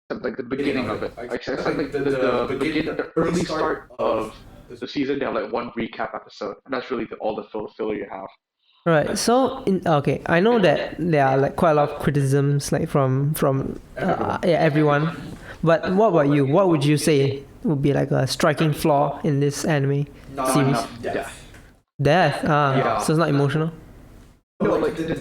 S1: Like the beginning of it. Like the early start of the season, they have like one recap episode, and that's really all the filler you have.
S2: Right. So okay, I know that there are like quite a lot of criticisms like from everyone. But what about you? What would you say would be like a striking flaw in this anime
S1: Not
S2: series?
S1: enough death.
S2: Death.
S1: Yeah.
S2: So it's not emotional.
S1: No, like the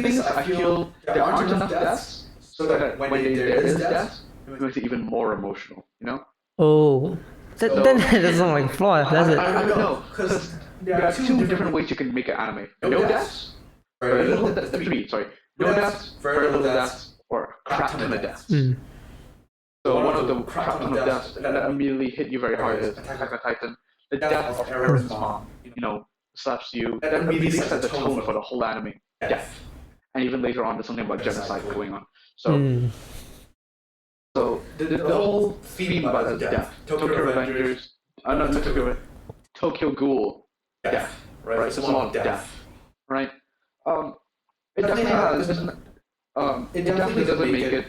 S1: thing is, I feel there aren't enough deaths, so that when there is death, it makes it even more emotional. You know?
S2: Oh, then that doesn't sound like a flaw, does it?
S1: I don't know, because there are two different ways you can make an anime. No deaths, very little deaths. Three, sorry. No deaths, very little deaths, or crap ton of deaths. So one of the crap ton of deaths that immediately hit you very hard is Attack on Titan. The death of Eren's mom, slaps you. That immediately sets the tone for the whole anime. Death. And even later on, there's something about genocide going on. So the whole theme about the death. Tokyo Revengers, not Tokyo Ghoul, death, right? It's a lot of death, right? It definitely doesn't make it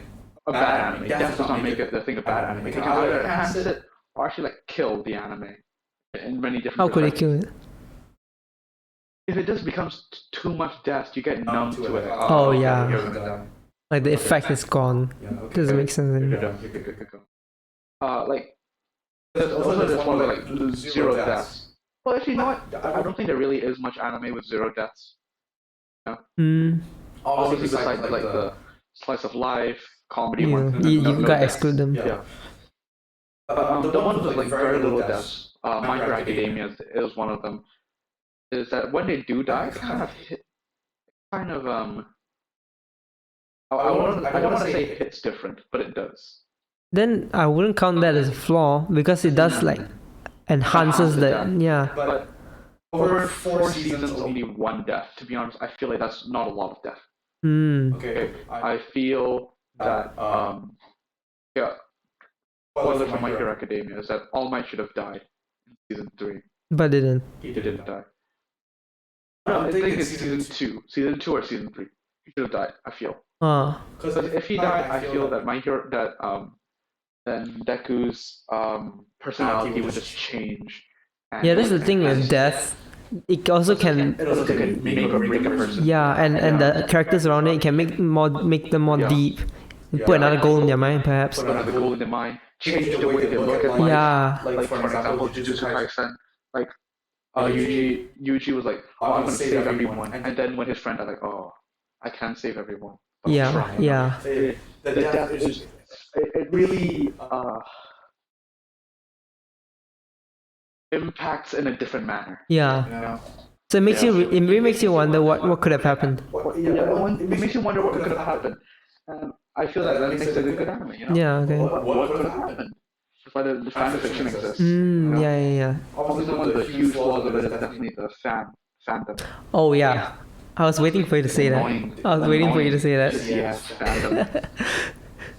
S1: a bad anime. Death does not make it the thing a bad anime. It can either enhance it or actually like kill the anime in many different.
S2: How could it kill it?
S1: If it just becomes too much death, you get numb to it.
S2: Oh yeah. Like the effect is gone. Doesn't make sense anymore.
S1: Like there's also this one with like zero deaths. Well, actually, you know what? I don't think there really is much anime with zero deaths. Obviously, besides like the slice of life comedy one.
S2: You gotta exclude them.
S1: Yeah. The ones with like very little deaths. My Hero Academia is one of them. Is that when they do die, I don't want to say it hits different, but it does.
S2: Then I wouldn't count that as a flaw because it does like enhances that. Yeah.
S1: But over 4 seasons, only one death. To be honest, I feel like that's not a lot of death. Okay, I feel that spoiler for My Hero Academia is that All Might should have died in season 3.
S2: But didn't.
S1: He didn't die. No, I think it's season 2 or season 3. He should have died. I feel. Because if he died, I feel that then Deku's personality would just change.
S2: Yeah, that's the thing with death. It also can
S1: make or break a person.
S2: Yeah, and the characters around it can make them more deep. Put another goal in their mind, perhaps.
S1: Put another goal in their mind. Change the way they look at life.
S2: Yeah.
S1: Like for example, Jujutsu Kaisen. Like Yuji was like, oh, I'm gonna save everyone, and then when his friend died, like, oh, I can't save everyone.
S2: Yeah.
S1: The death is just, it really impacts in a different manner.
S2: Yeah.
S1: You know?
S2: So it really makes you wonder what could have happened.
S1: It makes you wonder what could have happened. I feel that makes it a good anime. You know?
S2: Yeah. Okay.
S1: What could have happened? Why the fan fiction exists.
S2: Yeah.
S1: Obviously, one of the huge flaws of it is definitely the fandom.
S2: Oh yeah. I was waiting for you to say that. I was waiting for you to say that.
S1: Yes, fandom.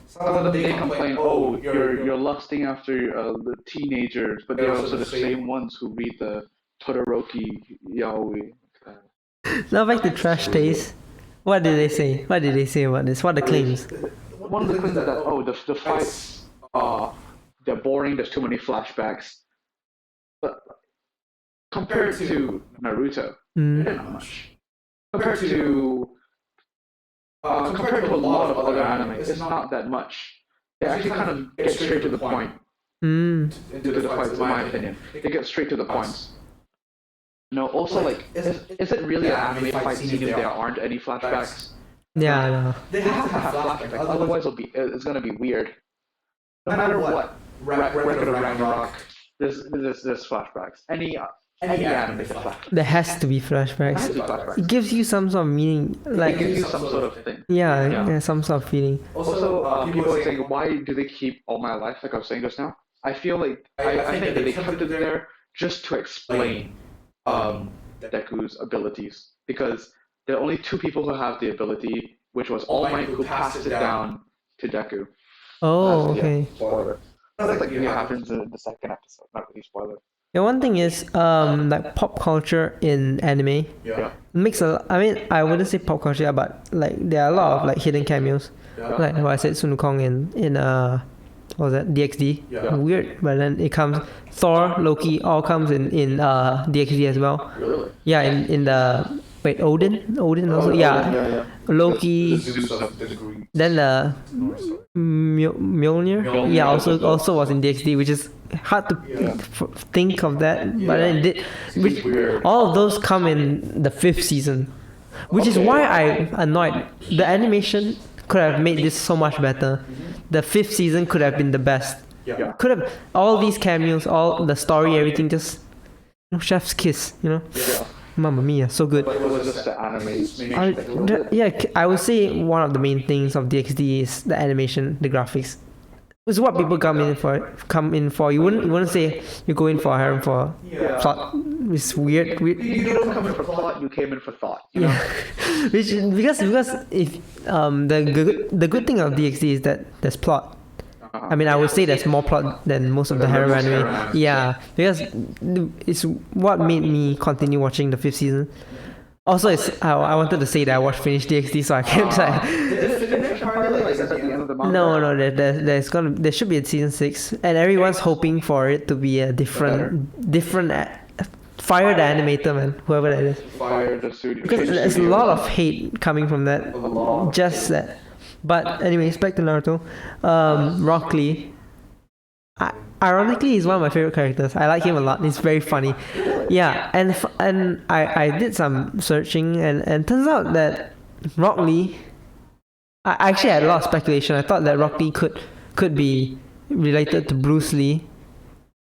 S1: Some of them they complain, oh, you're lusting after the teenagers, but they're also the same ones who read the Todoroki yaoi.
S2: Now back to Trash Taste. What did they say? What did they say about this? What are the claims?
S1: One of the claims is that the fights they're boring. There's too many flashbacks. But compared to Naruto, they're not much. Compared to a lot of other anime, it's not that much. They actually kind of get straight to the point. Into the fights, in my opinion. They get straight to the points. Also, like, is it really an anime fight scene if there aren't any flashbacks?
S2: Yeah, no.
S1: They have to have flashbacks, otherwise it's gonna be weird. No matter what, Record of Ragnarok, there's flashbacks. Any anime flashbacks.
S2: There has to be flashbacks. It gives you some sort of meaning, like
S1: it gives you some sort of thing.
S2: Yeah, some sort of feeling.
S1: Also, people are saying, why do they keep All My Life? Like I was saying just now, I feel like I think that they kept it there just to explain Deku's abilities, because there are only 2 people who have the ability, which was All Might, who passed it down to Deku.
S2: Oh, okay.
S1: Spoiler. That's like what happens in the second episode. Not really spoiler.
S2: Yeah, one thing is like pop culture in anime
S1: Yeah.
S2: makes a. I mean, I wouldn't say pop culture, but like there are a lot of like hidden cameos. Like what I said, Sun Wukong in what was that, DXD?
S1: Yeah.
S2: Weird, but then it comes Thor, Loki, all comes in DXD as well.
S1: Really?
S2: Yeah, in the wait, Odin also, yeah.
S1: Yeah.
S2: Loki,
S1: The Zeus of the Greek.
S2: then the Mjolnir, yeah, also was in DXD, which is hard to think of that, but then it did. Which,
S1: Weird.
S2: all of those come in the 5th season, which is why I'm annoyed. The animation could have made this so much better. The 5th season could have been the best.
S1: Yeah.
S2: Could have all these cameos, all the story, everything, just chef's kiss,
S1: Yeah.
S2: Mamma mia, so good.
S1: But it was just the animation.
S2: I would say one of the main things of DXD is the animation, the graphics. It's what people come in for. You wouldn't say you go in for harem for plot. It's weird.
S1: You don't come in for plot, you came in for thought. You know?
S2: Yeah. because if the good thing of DXD is that there's plot. I mean, I would say there's more plot than most of the harem anime. Yeah, because it's what made me continue watching the 5th season. Also, I wanted to say that I finished DXD, so I can't say.
S1: Did it finish finally? Like at the end of the month?
S2: No, there should be a season 6, and everyone's hoping for it to be a different. Fire the animator, man, whoever that is.
S1: Fire the studio.
S2: Because there's a lot of hate coming from that. Just that. But anyways, back to Naruto. Rock Lee. Ironically, he's one of my favorite characters. I like him a lot. He's very funny. Yeah, and I did some searching, and turns out that Rock Lee. I actually had a lot of speculation. I thought that Rock Lee could be related to Bruce Lee.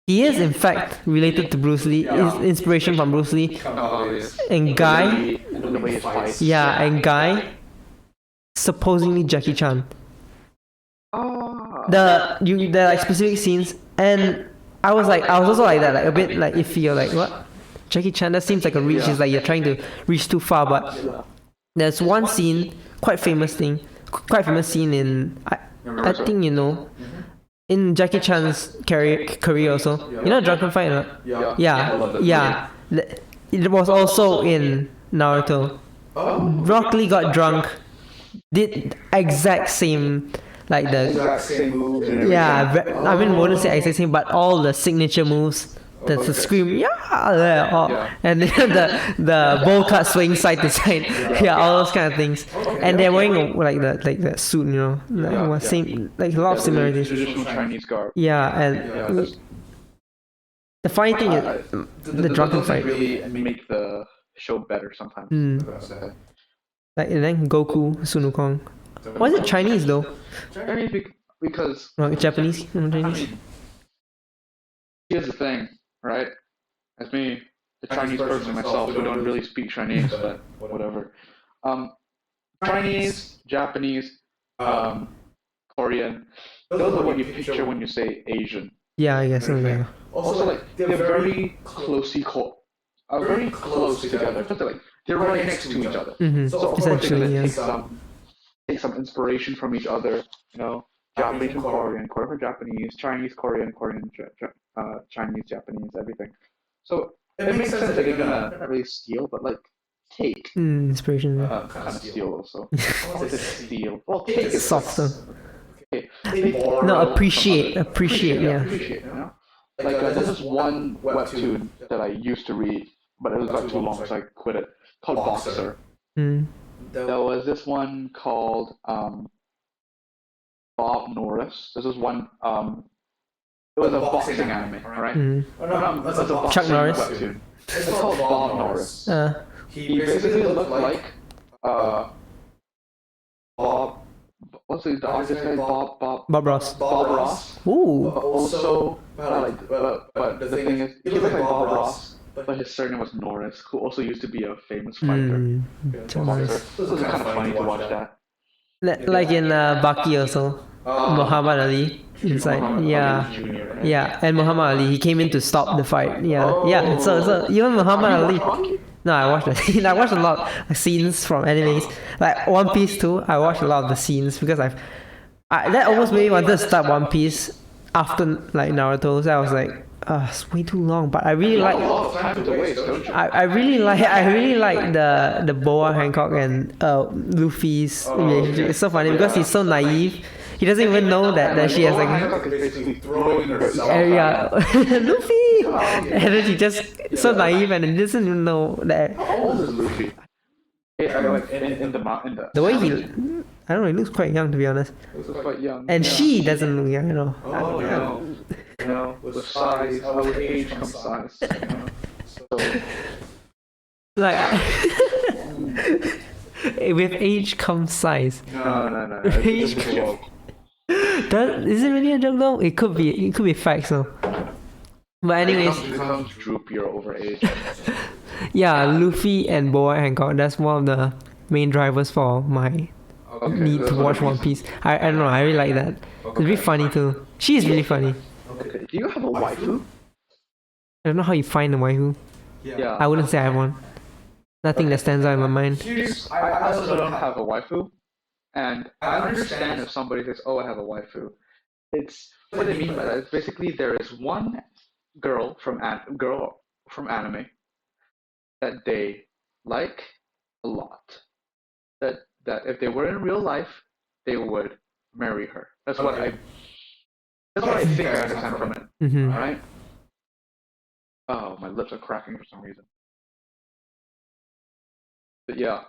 S2: He is in fact related to Bruce Lee. His inspiration from Bruce Lee. And Guy.
S1: The way he fights.
S2: Yeah, and Guy. Supposedly Jackie Chan.
S1: Oh.
S2: The like specific scenes, and I was also like that, like a bit like iffy, or like what? Jackie Chan, that seems like a reach. It's like you're trying to reach too far. But there's one scene, quite famous scene in I think in Jackie Chan's career also. You know Drunken Fight, or not? Yeah. It was also in Naruto. Rock Lee got drunk, did exact same, like the
S1: Exact same moves and everything.
S2: yeah. I mean, wouldn't say exact same, but all the signature moves. The scream, and then the bowl cut swing side to side, all those kind of things. And they're wearing like the suit, same, like a lot of similarities.
S1: Traditional Chinese garb.
S2: Yeah, and the funny thing is the drunken fight.
S1: Really make the show better sometimes.
S2: Like and then Goku, Sun Wukong. Why is it Chinese though?
S1: Chinese because
S2: No, Japanese,
S1: I
S2: Chinese.
S1: mean, here's the thing, right? As me, the Chinese person myself, who don't really speak Chinese, but whatever. Chinese, Japanese, Korean, those are what you picture when you say Asian.
S2: Yeah, I guess so. Yeah.
S1: Also, like they're very very close together. Because they're right next to each other.
S2: Mm-hmm.
S1: So of course they're
S2: Essentially,
S1: gonna
S2: yeah.
S1: take some inspiration from each other. Japanese from Korean, Korean from Japanese, Chinese, Korean, Chinese, Japanese, everything. So it makes sense that they're gonna not really steal, but like take.
S2: Inspiration. Yeah.
S1: Kind of steal also. It's a steal. Well, take is
S2: Softer.
S1: Okay.
S2: No, appreciate. Yeah.
S1: Appreciate, Like this is one webtoon that I used to read, but it got too long, so I quit it. Called Boxer.
S2: Mm.
S1: There was this one called Bob Norris. This is one. It was a boxing anime, right?
S2: Mm.
S1: It's a boxing
S2: Chuck Norris?
S1: webtoon. It's called Bob Norris. He basically looked like Bob. What's the artist name?
S2: Bob Ross.
S1: Bob Ross.
S2: Ooh.
S1: But also, but the thing is, he looked like Bob Ross, but his surname was Norris, who also used to be a famous fighter.
S2: Chuck Norris.
S1: This is kind of funny to watch that.
S2: Like in Baki also. Muhammad Ali inside. Yeah. And Muhammad Ali, he came in to stop the fight. Yeah. So even Muhammad Ali. No, I watched I watched a lot of scenes from animes. Like One Piece too. I watched a lot of the scenes because that almost made me want to start One Piece after like Naruto. So I was like, it's way too long. But I really
S1: You have
S2: like.
S1: a lot of time to waste, don't you?
S2: I really like the Boa Hancock and Luffy's relationship.
S1: okay.
S2: It's so funny because he's so naive. He doesn't even know that she has like
S1: Hancock is basically throwing herself.
S2: area Luffy, and then he just so naive and he doesn't even know that
S1: How old is Luffy? Yeah, like in the
S2: the way he, I don't know, he looks quite young to be honest.
S1: Looks quite young.
S2: And
S1: yeah.
S2: she doesn't look young, you know.
S1: Oh no. You know, with size, with age comes size. You know? So
S2: Like with age comes size.
S1: no. It's just a joke.
S2: Is it really a joke though? It could be. It could be facts though. But anyways,
S1: It becomes droopier over age.
S2: yeah, Luffy and Boa Hancock. That's one of the main drivers for my
S1: Okay,
S2: need
S1: that's
S2: to
S1: what
S2: watch
S1: it
S2: One
S1: is.
S2: Piece. I don't know. I really like that. It's really funny too. She is really funny.
S1: Okay. Do you have a waifu?
S2: I don't know how you find a waifu.
S1: Yeah.
S2: I wouldn't say I have one. Nothing that stands out in my mind.
S1: Here's, I also don't have a waifu, and I understand if somebody says, "Oh, I have a waifu." It's what they mean by that. It's basically there is one girl from anime that they like a lot. That if they were in real life, they would marry her. That's what I think I understand from it.
S2: Mm-hmm.
S1: Alright? Oh, my lips are cracking for some reason. But yeah.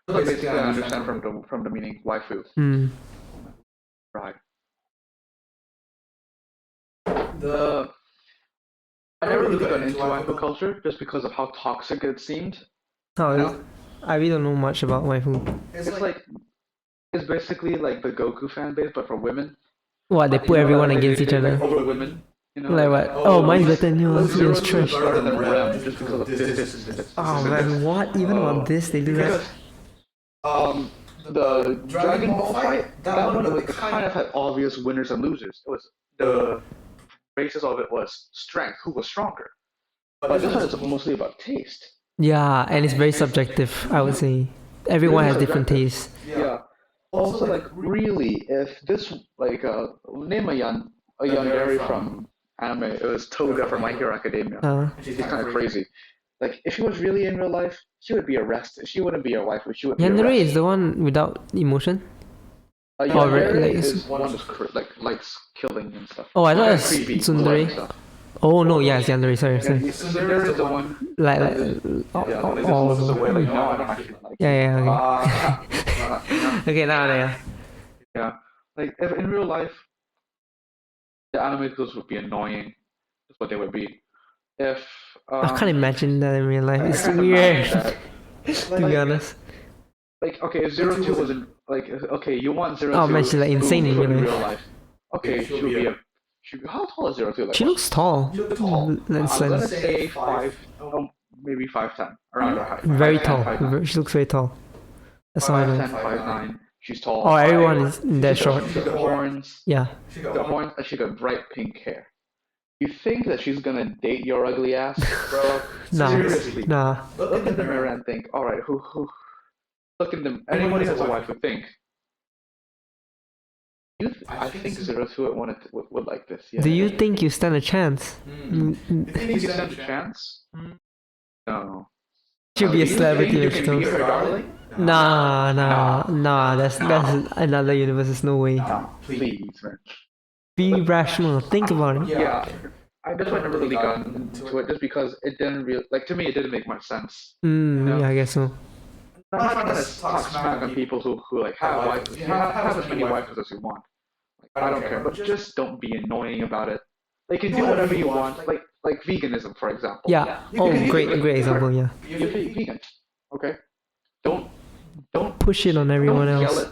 S1: So basically I understand from the meaning waifu.
S2: Mm.
S1: Right. I never really got into waifu culture just because of how toxic it seemed.
S2: Oh, I really don't know much about waifu.
S1: It's basically like the Goku fan base, but for women.
S2: What, they put everyone against each other?
S1: Over women. You know,
S2: Like what? Oh, mine's better than yours. Yours trash.
S1: Better than Rem, just because of this.
S2: Oh man, what? Even on this, they do that?
S1: Because the Dragon Ball fight, that one it kind of had obvious winners and losers. It was the basis of it was strength, who was stronger. But this one is mostly about taste.
S2: Yeah, and it's very subjective, I would say. Everyone has different tastes.
S1: Yeah. Also, like, really, if this, like, name a yandere from anime, it was Toga from My Hero Academia. She's kind of crazy. Like, if she was really in real life, she would be arrested. She wouldn't be a wife, but she would be
S2: Yandere
S1: arrested.
S2: is the one without emotion?
S1: Yandere
S2: like,
S1: is one who's likes killing and stuff.
S2: Oh, I thought it's
S1: Creepy,
S2: Tsundere.
S1: blood stuff.
S2: Oh no, yeah, it's Yandere, sorry.
S1: Tsundere is the one.
S2: Like,
S1: Yeah, like this looks away, like, no, I don't actually like you.
S2: yeah. Okay, now, yeah.
S1: Yeah, like if in real life, the anime girls would be annoying. That's what they would be. If
S2: I can't imagine that in real life.
S1: I
S2: It's
S1: can't
S2: weird,
S1: imagine that.
S2: to be honest.
S1: Like okay, if Zero Two wasn't like okay, you want Zero Two.
S2: Oh man, she's like insane in real life.
S1: life. Okay, she'll be a. How tall is Zero Two? Like,
S2: She looks tall.
S1: tall.
S2: Let's
S1: I'm gonna
S2: say
S1: say maybe 5'10", around her height.
S2: very
S1: 5'10",
S2: tall.
S1: 5'9".
S2: She looks very tall. That's all I
S1: 5'10",
S2: know.
S1: 5'9". She's tall.
S2: Oh, everyone is that short.
S1: She's got horns.
S2: Yeah.
S1: She got horns and she got bright pink hair. You think that she's gonna date your ugly ass, bro?
S2: Nah.
S1: Seriously.
S2: Nah.
S1: Look in the mirror and think, all right, who? Look in the. Anybody who has a wife would think. I think Zero Two would like this. Yeah.
S2: Do you think you stand a chance?
S1: You think you stand a chance? No.
S2: She'll be a
S1: Do you
S2: celebrity
S1: think you
S2: next
S1: can be
S2: time.
S1: her darling?
S2: Nah. That's another universe. There's no way.
S1: No, please, man.
S2: Be rational. Think about it.
S1: Yeah. That's why I never really got into it, just because it didn't really, like, to me, it didn't make much sense.
S2: Yeah, I guess so.
S1: I'm not trying to talk smack on people who like have wives. Have as many wives as you want. Like, I don't care, but just don't be annoying about it. They can do whatever you want, like veganism, for example.
S2: Yeah. Oh, great example. Yeah.
S1: You're vegan, okay? Don't
S2: Push it on everyone
S1: don't
S2: else.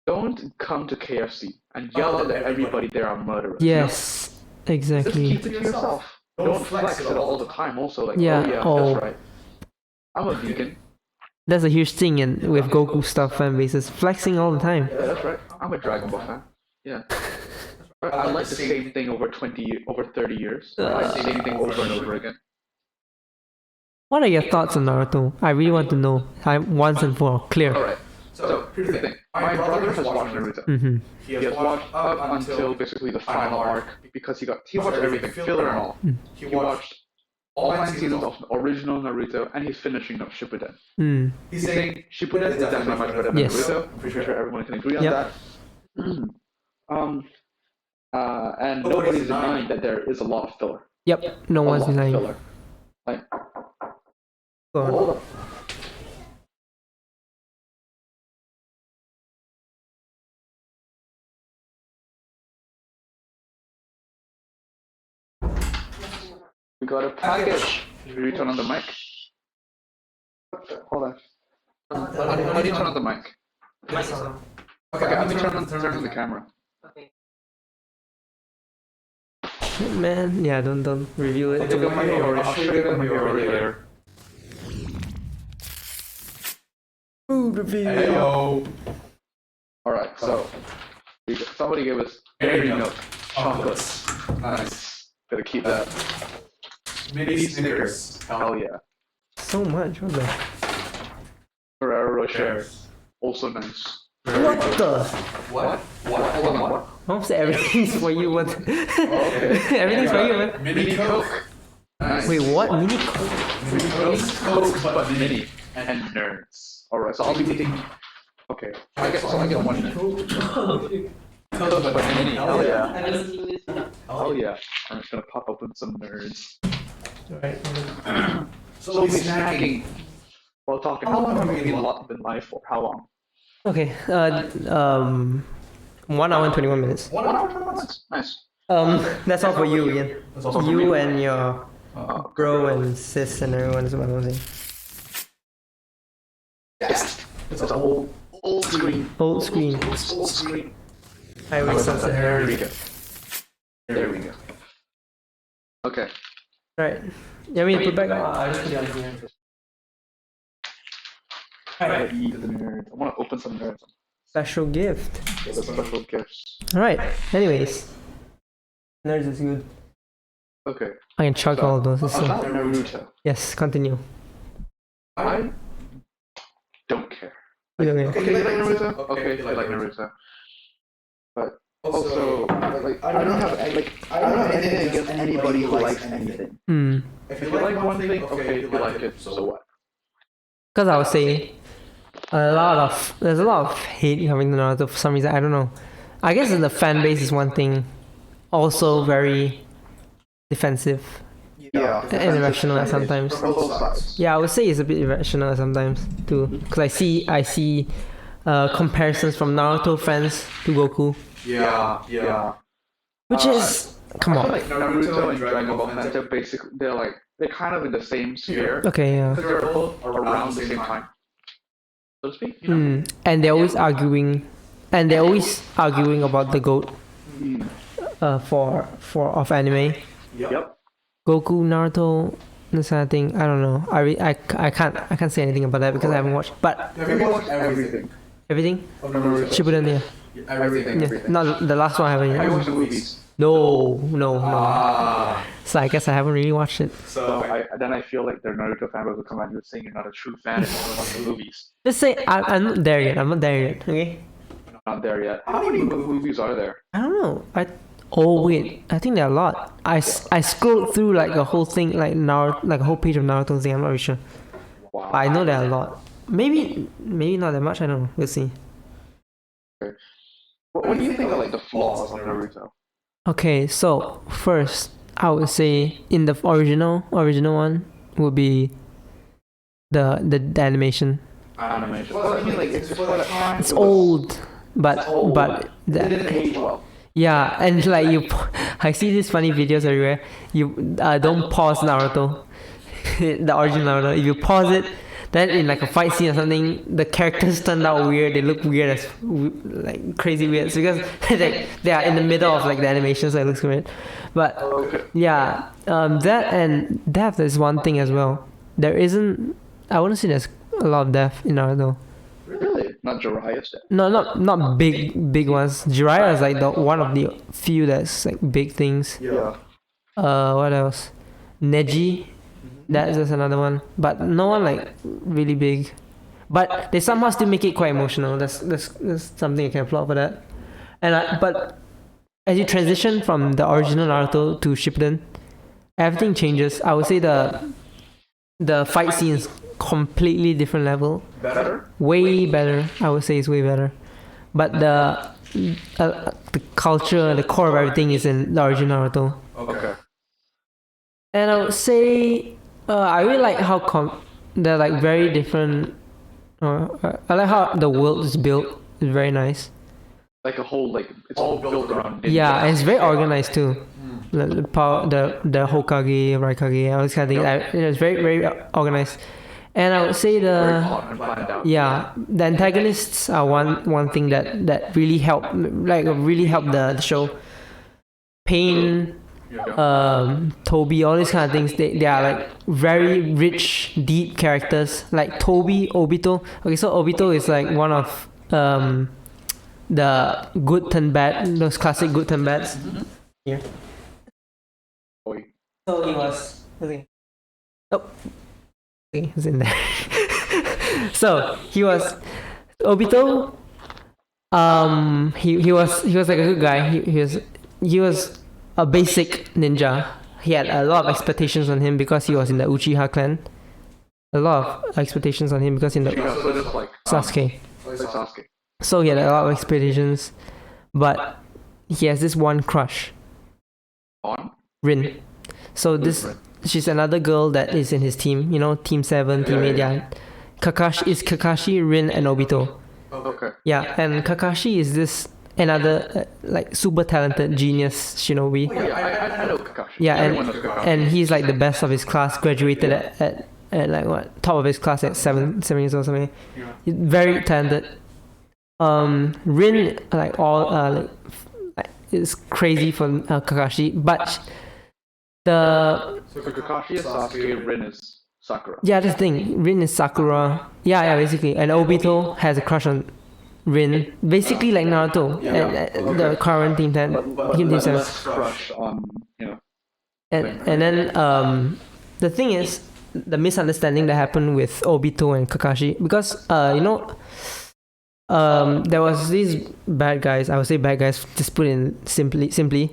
S1: Don't come to KFC and yell at everybody there are murderers.
S2: Yes.
S1: Just
S2: Exactly.
S1: keep it to yourself. Don't flex it all the time. Also, like,
S2: Yeah,
S1: oh yeah,
S2: oh.
S1: that's right. I'm a vegan.
S2: That's a huge thing with Goku stuff fan bases. Flexing all the time.
S1: Yeah, that's right. I'm a Dragon Ball fan. Yeah. I like the same thing over 30 years. I like the same thing over and over again.
S2: What are your thoughts on Naruto? I really want to know. Once and for all. Clear.
S1: Alright, so here's the thing. my brother has watched Naruto.
S2: Mm-hmm.
S1: He has watched up until basically the final arc because he watched everything, filler and all. He watched all 9 seasons of original Naruto, and he's finishing up Shippuden. He's saying Shippuden is definitely much better than Naruto. I'm pretty sure everyone can agree on that. And nobody's denying that there is a lot of filler.
S2: Yep, no one's denying.
S1: Filler. Like,
S2: Go on.
S1: hold up. We got a package. Should we turn on the mic? Hold on. How do you turn on the mic? Okay, let me turn on the camera.
S2: Man, yeah, don't reveal it.
S1: I'll show you them later.
S2: Food reveal.
S1: Heyo. Alright, so somebody gave us dairy milk chocolates. Nice. Gotta keep that. Mini Snickers. Hell yeah.
S2: So much, what the?
S1: Ferrero Rocher. Also nice.
S2: What the?
S1: What? Hold on, what?
S2: Almost everything's for you, what?
S1: Okay.
S2: Everything's for you, man.
S1: Mini Coke. Nice.
S2: Wait, what? Mini Coke?
S1: Mini Coke, but mini. And nerds. Alright, so I'll be taking... Okay. I guess I'll get one Coke. Coke, but mini. Hell yeah. Hell yeah. I'm just gonna pop open some nerds.
S2: Right.
S1: So we'll be snacking while talking. How long have we been live for? How long?
S2: Okay, 1 hour and 21 minutes.
S1: 1 hour, 21 minutes. Nice.
S2: That's all for you, Ian. You and your bro and sis and everyone is what I'm saying.
S1: Yes. It's an old screen.
S2: Old screen.
S1: Old screen.
S2: Highway Sunset.
S1: There we go. There we go. Okay.
S2: Right. Yeah, we put back. I just put it on here.
S1: Alright. Eat the nerds. I want to open some nerds.
S2: Special gift.
S1: The special gifts.
S2: Alright. Anyways. Nerds is good.
S1: Okay.
S2: I can chug all of those. It's
S1: About
S2: so...
S1: Naruto.
S2: Yes, continue.
S1: I don't care.
S2: Okay.
S1: Okay, you like Naruto? Okay, you like Naruto. But also, like, I don't have anything against anybody who likes anything. If you like one thing, okay, you like it, so what?
S2: Because I would say there's a lot of hate coming to Naruto for some reason. I don't know. I guess the fan base is one thing. Also very defensive.
S1: Yeah.
S2: And irrational sometimes.
S1: From both sides.
S2: Yeah, I would say it's a bit irrational sometimes too. Because I see comparisons from Naruto fans to Goku.
S1: Yeah.
S2: Which is come
S1: I feel
S2: on.
S1: like Naruto and Dragon Ball fans are basically they're kind of in the same sphere.
S2: Okay, yeah.
S1: Because they're both around the same time. So to speak, you know?
S2: And they're always arguing about the GOAT for of anime.
S1: Yep.
S2: Goku, Naruto, this kind of thing. I don't know. I can't say anything about that because I haven't watched. But
S1: Have you watched everything?
S2: everything
S1: Of Naruto?
S2: Shippuden, yeah.
S1: Everything.
S2: Yeah. Not the last one I haven't
S1: Have you
S2: yet.
S1: watched the movies?
S2: No. So I guess I haven't really watched it.
S1: So then I feel like the Naruto fan will come at you saying you're not a true fan if you don't watch the movies.
S2: Just say I'm not there yet. I'm not there yet. Okay.
S1: Not there yet. How many movies are there?
S2: I don't know. I think there are a lot. I scrolled through like a whole thing like a whole page of Naruto thing. I'm not really sure.
S1: Wow.
S2: But I know there are a lot. Maybe not that much. I don't know. We'll see.
S1: What do you think of like the flaws of Naruto?
S2: Okay, so first I would say in the original one would be the animation.
S1: Animation. Well, I mean, like it's for that time.
S2: It's old, but
S1: It didn't age well.
S2: yeah, and like I see these funny videos everywhere. You don't pause Naruto, the original Naruto. If you pause it, then in like a fight scene or something, the characters turned out weird. They look weird as like crazy weird because they are in the middle of like the animation, so it looks weird. But yeah, that and depth is one thing as well. There isn't. I wouldn't say there's a lot of depth in Naruto.
S1: Really? Not Jiraiya's death.
S2: No, not big ones. Jiraiya is like the one of the few that's like big things.
S1: Yeah.
S2: What else? Neji. That's just another one, but no one like really big. but they somehow still make it quite emotional. That's something you can applaud for that. But as you transition from the original Naruto to Shippuden, everything changes. I would say the fight scene is completely different level.
S1: Better?
S2: Way better. I would say it's way better. But the culture, the core of everything is in the original Naruto.
S1: Okay.
S2: And I would say I really like how they're like very different. I like how the world is built. It's very nice.
S1: Like a whole, like, it's all built around.
S2: Yeah, and it's very organized too. The power, the Hokage, Raikage, all this kind of thing. It's very very organized. And I would say
S1: Very hot and planned out.
S2: the antagonists are one thing that really help, like really help the show. Pain, Toby, all these kind of things. They are like very rich, deep characters. Like Toby, Obito. Okay, so Obito is like one of the good turn bad, those classic good turn bads. Here.
S1: Boy.
S2: So he was. Okay. Oh. Okay, he's in there. So he was Obito. He was like a good guy. He was a basic ninja. He had a lot of expectations on him because he was in the Uchiha clan. A lot of expectations on him because in the
S1: So just like
S2: Sasuke.
S1: Like Sasuke.
S2: So he had a lot of expectations, but he has this one crush,
S1: On?
S2: Rin. So she's another girl that is in his team. You know, Team 7, Team 8. Yeah. Kakashi, Rin, and Obito.
S1: Okay.
S2: Yeah, and Kakashi is this another like super talented genius shinobi.
S1: Oh, yeah, I know Kakashi.
S2: Yeah,
S1: Everyone knows Kakashi.
S2: and he's like the best of his class. Graduated at like what, top of his class at 7 years old or something. He's very talented. Rin like all like is crazy for Kakashi, but
S1: So Kakashi is Sasuke, Rin is Sakura.
S2: yeah, this thing, Rin is Sakura. Yeah, basically, and Obito has a crush on Rin, basically like Naruto, and the current Team 10,
S1: But
S2: Team 7.
S1: less crush on, you know.
S2: And then the thing is the misunderstanding that happened with Obito and Kakashi, because there was these bad guys. I would say bad guys, just put in simply.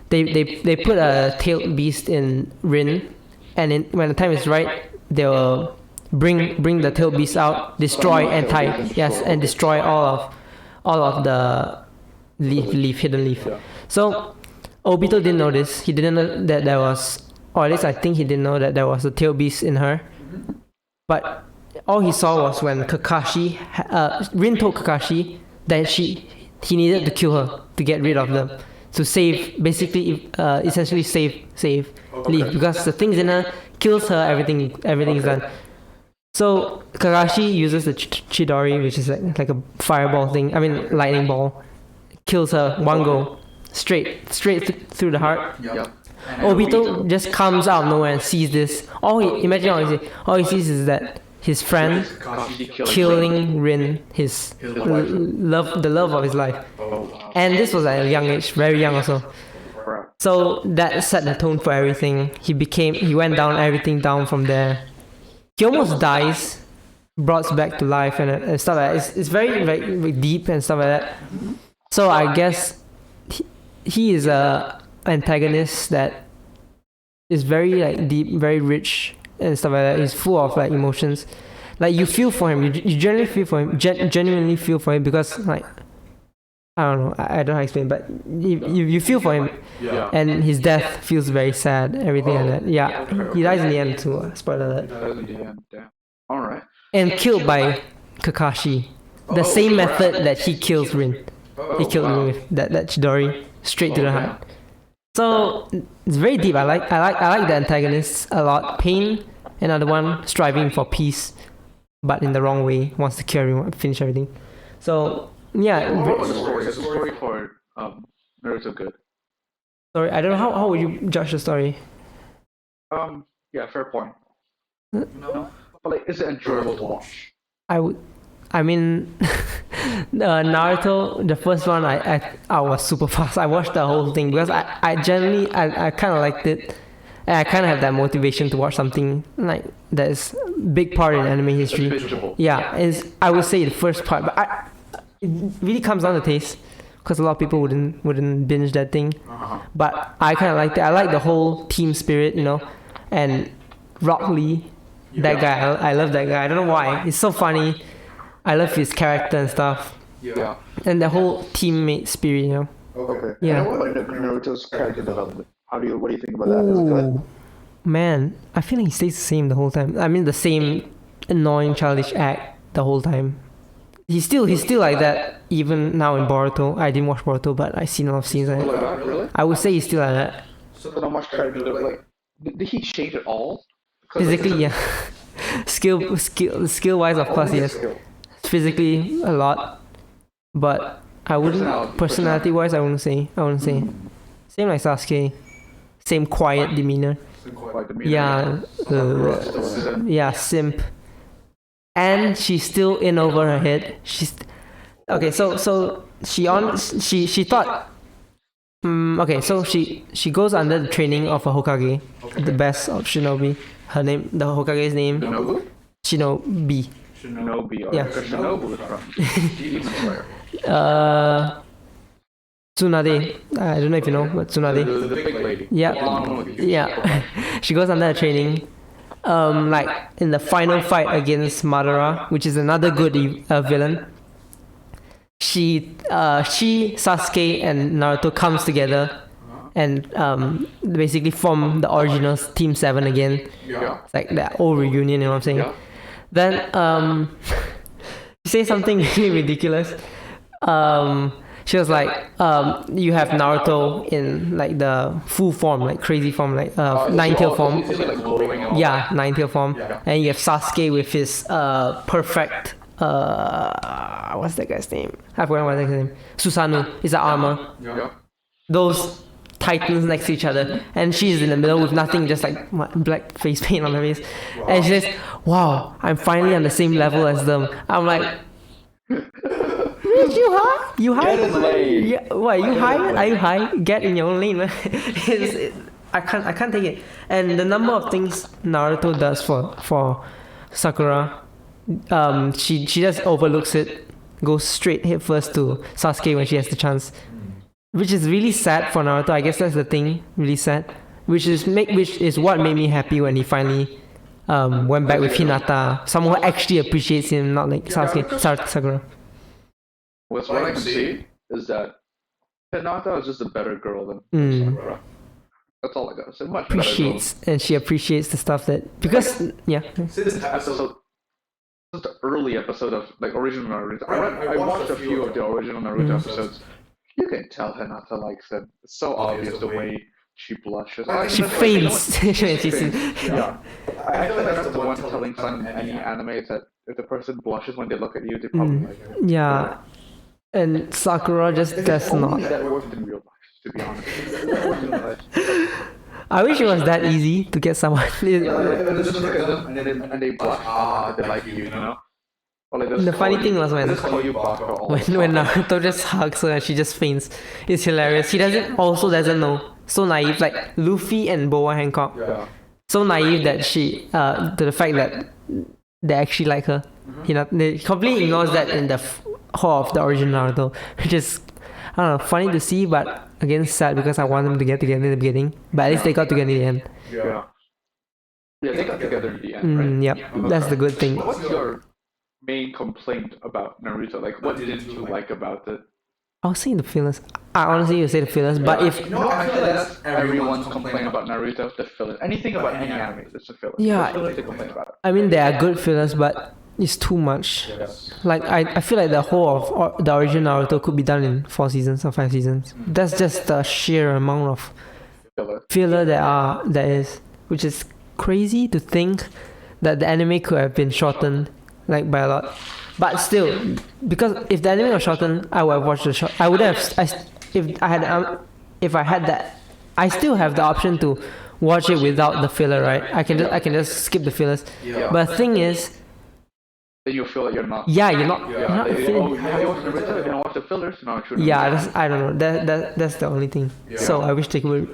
S2: They put a tailed beast in Rin, and when the time is right, they will bring the tailed beast out, destroy and tie, yes, and destroy all of the hidden leaf. So Obito didn't know this. He didn't know that there was, or at least I think he didn't know that there was a tailed beast in her. But all he saw was when Kakashi, Rin told Kakashi that he needed to kill her to get rid of them, to save, basically, essentially save Leaf, because the things in her kills her, everything is done. So Kakashi uses the Chidori, which is like a fireball thing. I mean lightning ball, kills her one go, straight through the heart.
S1: Yep.
S2: Obito just comes out of nowhere and sees this. All he sees is that his friend killing Rin, the love of his life. And this was at a young age, very young also. So that set the tone for everything. He went down, everything down from there. He almost dies, brought back to life and stuff like that. It's very, very deep and stuff like that. So I guess he is a antagonist that is very like deep, very rich and stuff like that. He's full of like emotions. Like you feel for him. You genuinely feel for him. Genuinely feel for him because like I don't know. I don't know how to explain, but you feel for him.
S1: Yeah.
S2: And his death feels very sad. Everything like that. Yeah, he dies in the end too. Spoiler alert.
S1: All right.
S2: And killed by Kakashi. The same method that he kills Rin. He killed Rin with that Chidori straight to the heart. So it's very deep. I like the antagonists a lot. Pain, another one, striving for peace, but in the wrong way. Wants to kill everyone, finish everything. So yeah.
S1: What was the story? Is the story for Naruto good?
S2: Sorry, I don't know how would you judge the story.
S1: Yeah, fair point. No, but like, is it enjoyable to watch?
S2: I mean, Naruto, the first one, I was super fast. I watched the whole thing because I generally, I kind of liked it. And I kind of have that motivation to watch something like that is big part in anime history.
S1: bingeable.
S2: Yeah, I would say the first part, but it really comes down to taste, because a lot of people wouldn't binge that thing. But I kind of liked it. I like the whole team spirit, and Rock Lee, that guy. I love that guy. I don't know why. He's so funny. I love his character and stuff,
S1: Yeah.
S2: and the whole teammate spirit.
S3: Okay.
S2: Yeah.
S3: And what about Naruto's character development? What do you think about that? Is it good?
S2: Ooh, man, I feel like he stays the same the whole time. I mean, the same annoying childish act the whole time. He's still like that even now in Boruto. I didn't watch Boruto, but I've seen a lot of scenes.
S1: Like that, really?
S2: I would say he's still like that.
S3: So not much character development.
S1: Did he change it all? 'Cause,
S2: Physically, yeah. skill wise, of course, yes. Physically, a lot, but I wouldn't. Personality wise, I wouldn't say. Same like Sasuke. Same quiet demeanor.
S1: Like the meaning
S2: Yeah. Yeah, simp. And she's still in over her head. She's okay. So she thought. Okay, so she goes under the training of a Hokage, the best of Shinobi. The Hokage's name, Shinobi.
S1: Shinobi.
S2: Yeah.
S1: Shinobu is from Demon Slayer.
S2: Tsunade. I don't know if you know, but Tsunade.
S1: The big lady.
S2: Yeah,
S1: Blonde one with you.
S2: yeah. She goes under the training. Like in the final fight against Madara, which is another good villain. She, Sasuke, and Naruto comes together, and basically form the original Team 7 again.
S1: Yeah.
S2: It's like that old reunion, you know what I'm saying?
S1: Yeah.
S2: Then she says something really ridiculous. She was like, you have Naruto in like the full form, like crazy form, like nine-tail form.
S1: Is it like glowing and all
S2: Yeah, nine-tail form.
S1: Yeah.
S2: And you have Sasuke with his perfect what's that guy's name? I forgot what that guy's name. Susanoo is the armor.
S1: Yeah.
S2: Those titans next to each other, and she's in the middle with nothing, just like black face paint on her face. And she says, "Wow, I'm finally on the same level as them." I'm like, "Bitch, you high? You high?
S1: Get in the lane.
S2: Yeah, what? You high? Are you high? Get in your own lane, man." I can't take it. And the number of things Naruto does for Sakura, she just overlooks it, goes straight head first to Sasuke when she has the chance, which is really sad for Naruto. I guess that's the thing, really sad. Which is what made me happy when he finally went back with Hinata. Someone who actually appreciates him, not like Sakura.
S1: What I can see is that Hinata is just a better girl than Sakura. That's all I gotta say. Much better girl.
S2: And she appreciates the stuff that since
S1: the early episode of like original Naruto. I watched a few of the original Naruto episodes. You can tell Hinata likes him. It's so obvious the way she blushes.
S2: she faints.
S1: Yeah. I feel like that's the one telling sign in any anime is that if the person blushes when they look at you, they probably like it.
S2: Yeah, and Sakura just does
S1: Only
S2: not.
S1: that worked in real life, to be honest. That worked in real life.
S2: I wish it was that easy to get someone.
S1: And just look at them and they blush. They like you, you know? Or like
S2: The funny thing was when
S1: they just call you Baka all the
S2: when
S1: time.
S2: Naruto just hugs her and she just faints. It's hilarious. She doesn't know. So naive, like Luffy and Boa Hancock.
S1: Yeah.
S2: So naive that she to the fact that they actually like her. They completely ignores that in the whole of the original Naruto, which is, I don't know, funny to see, but again sad because I want them to get together in the beginning. But at least they got together in the end.
S1: Yeah. Yeah, they got together in the end, right?
S2: Yep, that's the good thing.
S1: What's your main complaint about Naruto? Like, what didn't you like about it?
S2: I'll say the fillers. I honestly would say the fillers, but if
S1: You know, I feel like that's everyone's complaint about Naruto, the fillers. Anything about any anime, it's a filler.
S2: Yeah.
S1: I feel like they complain about it.
S2: I mean there are good fillers, but it's too much.
S1: Yes.
S2: Like I feel like the whole of the original Naruto could be done in 4 seasons or 5 seasons. That's just the sheer amount of
S1: Filler.
S2: filler there is, which is crazy to think that the anime could have been shortened like by a lot. But still, because if the anime was shortened, I would have watched the short. I would have if I had that. I still have the option to watch it without the filler, right? I can just skip the fillers.
S1: Yeah.
S2: But the thing is,
S1: Then you feel like you're not.
S2: yeah, you're not
S1: Have
S2: feeling.
S1: you watched Naruto? You don't watch the fillers? No, true.
S2: Yeah, I don't know. That's the only thing. So I wish they would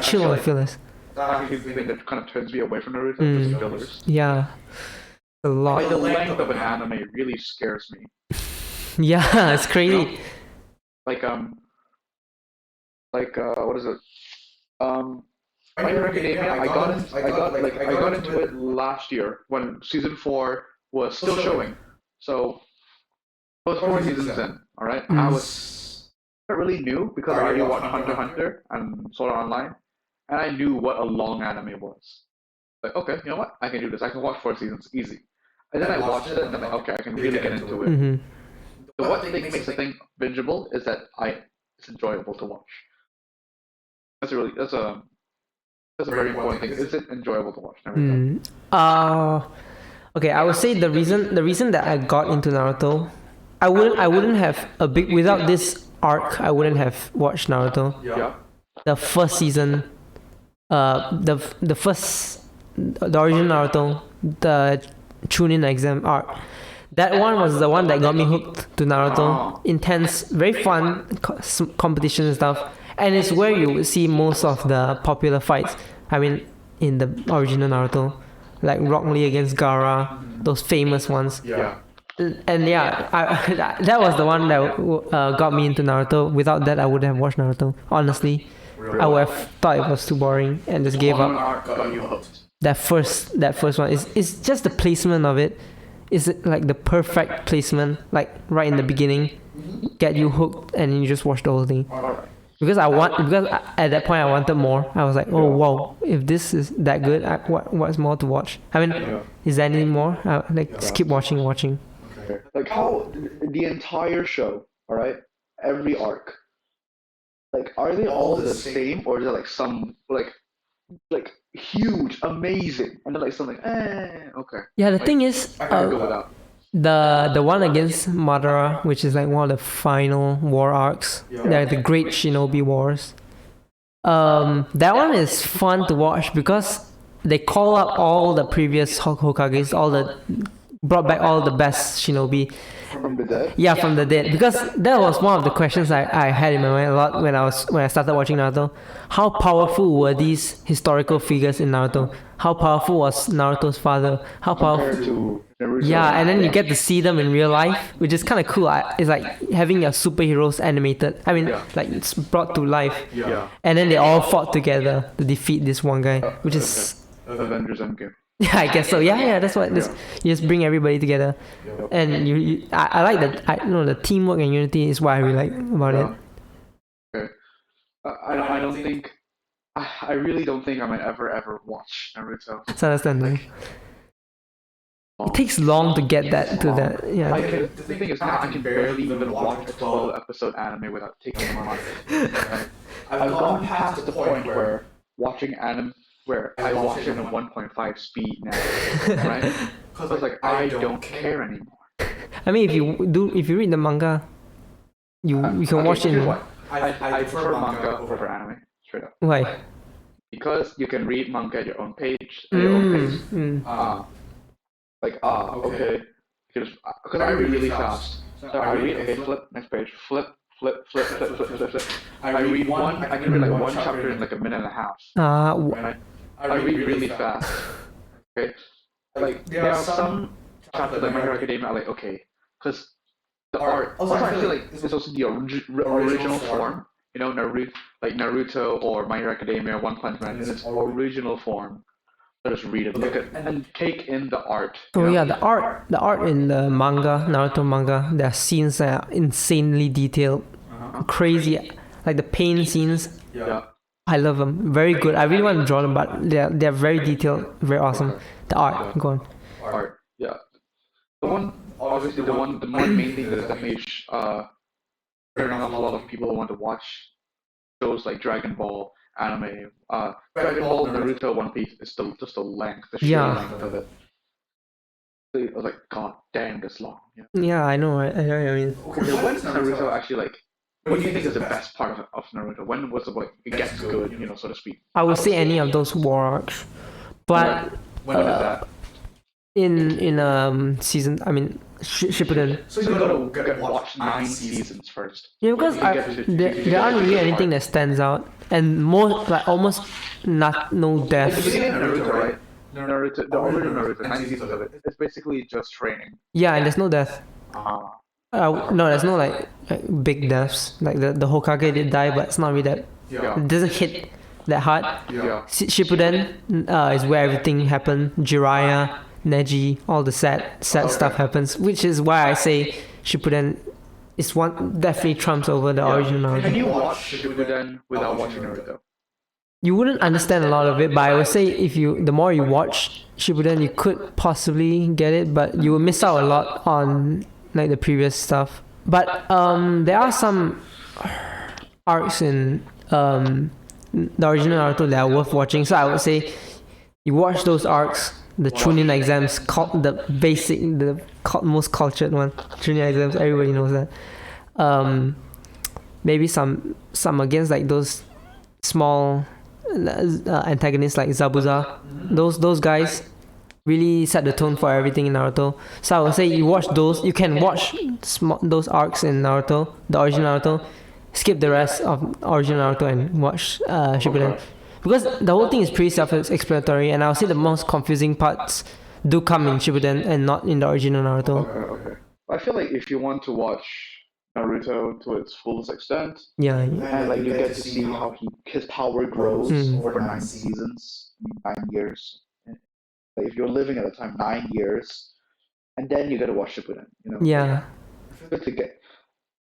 S2: chill on the fillers.
S1: actually the thing that kind of turns me away from Naruto, just fillers.
S2: Yeah, a
S1: Like the
S2: lot.
S1: length of an anime really scares me.
S2: Yeah, it's crazy.
S1: Like what is it? My Hero Academia. I got into it last year when season 4 was still showing. So it was 4 seasons in. All right, I was not really new because I already watched Hunter x Hunter and Sword Art Online, and I knew what a long anime was. Like, okay, you know what? I can do this. I can watch 4 seasons easy. And then I watched it, and I'm like, okay, I can really get into it.
S2: Hmm.
S1: So what makes the thing bingeable is that it's enjoyable to watch. That's a very important thing. Is it enjoyable to watch? Naruto?
S2: Okay, I would say the reason that I got into Naruto, I wouldn't have a big without this arc. I wouldn't have watched Naruto.
S1: Yeah.
S2: The first season, the first the original Naruto, the Chunin exam arc. That one was the one that got me hooked to Naruto. Intense, very fun competition and stuff. And it's where you would see most of the popular fights. I mean, in the original Naruto, like Rock Lee against Gaara, those famous ones.
S1: Yeah.
S2: And yeah, that was the one that got me into Naruto. Without that, I wouldn't have watched Naruto. Honestly, I would have thought it was too boring and just gave
S1: One
S2: up.
S1: arc got you hooked.
S2: That first one is just the placement of it. Is it like the perfect placement, like right in the beginning, get you hooked and you just watch the whole thing.
S1: Alright.
S2: Because at that point I wanted more. I was like, oh wow, if this is that good, what's more to watch? I mean, is there any more? Just keep watching.
S1: Okay. Like how the entire show, alright, every arc, like are they all the same or is there like some like huge, amazing, and then like something, okay.
S2: Yeah, the thing is,
S1: I can go without.
S2: the one against Madara, which is like one of the final war arcs, they're the Great Shinobi Wars. That one is fun to watch because they call up all the previous Hokages, brought back all the best Shinobi.
S3: From the dead?
S2: Yeah, from the dead. Because that was one of the questions I had in my mind a lot when I started watching Naruto. How powerful were these historical figures in Naruto? How powerful was Naruto's father? How
S3: Compared
S2: powerful?
S3: to Naruto.
S2: Yeah, and then you get to see them in real life, which is kind of cool. It's like having your superheroes animated. I mean, like it's brought to life.
S1: Yeah.
S2: And then they all fought together to defeat this one guy, which is
S1: Avengers Endgame.
S2: yeah, I guess so. Yeah, that's what. You just bring everybody together, and I like that. The teamwork and unity is what I really like about it.
S1: Okay. I don't think. I really don't think I might ever watch Naruto.
S2: It's understandable. It takes long to get that to that. Yeah.
S1: The thing is now I can barely even watch a 12-episode anime without taking a month. Right? I've gone past the point where watching anime where I watch it in 1.5 speed now, right? Because like I don't care anymore.
S2: I mean, if you read the manga, you can watch it.
S1: Here's what. I prefer manga over anime, straight up.
S2: Why?
S1: Because you can read manga at your own page, at your own pace. Okay. Because I read really fast. So I read, okay, flip, next page, flip. I read one, I can read like one chapter in like a minute and a half. Right? I read really fast. Okay? Like, there are some chapters like My Hero Academia are like, okay, because the art, also I feel like it's also the original form, Naruto or My Hero Academia, One Punch Man, in its original form. Just read it, look at, and take in the art.
S2: Oh yeah, the art in the manga, Naruto manga, there are scenes that are insanely detailed, crazy, like the pain scenes.
S1: Yeah.
S2: I love them, very good. I really want to draw them, but they're very detailed, very awesome. The art, go on.
S1: Art, yeah. The one main thing that made turn off a lot of people who want to watch shows like Dragon Ball, anime, Dragon Ball, Naruto, One Piece is just the length, the sheer length of it. I was like, God damn, this long.
S2: Yeah, I know. I mean,
S1: Okay, when's Naruto actually like? What do you think is the best part of Naruto? When was it like it gets good, so to speak?
S2: I would say any of those war arcs, but
S1: When is that?
S2: in season, I mean, Shippuden.
S1: So you gotta watch 9 seasons first.
S2: Yeah, because there aren't really anything that stands out, and almost no
S1: Like the
S2: deaths.
S1: beginning of Naruto, right? Naruto, the original Naruto, 9 seasons of it. It's basically just training.
S2: Yeah, and there's no death. No, there's no like big deaths. Like the Hokage did die, but it's not really that.
S1: Yeah.
S2: It doesn't hit that hard.
S1: Yeah.
S2: Shippuden is where everything happened. Jiraiya, Neji, all the sad stuff happens, which is why I say Shippuden is definitely trumps over the original
S1: Can
S2: Naruto.
S1: you watch Shippuden without watching Naruto?
S2: You wouldn't understand a lot of it, but I would say the more you watch Shippuden, you could possibly get it, but you will miss out a lot on like the previous stuff. But there are some arcs in the original Naruto that are worth watching. So I would say you watch those arcs, the Chunin exams, most cultured one. Chunin exams, everybody knows that. Maybe some against like those small antagonists like Zabuza. Those guys really set the tone for everything in Naruto. So I would say you watch those. You can watch those arcs in Naruto, the original Naruto. Skip the rest of original Naruto and watch Shippuden. Because the whole thing is pretty self-explanatory, and I'll say the most confusing parts do come in Shippuden and not in the original Naruto.
S1: Okay. I feel like if you want to watch Naruto to its fullest extent,
S2: Yeah.
S3: And like you get to see how his power grows over 9 seasons, 9 years. Like if you're living at the time 9 years, and then you gotta watch Shippuden.
S2: Yeah.
S3: To get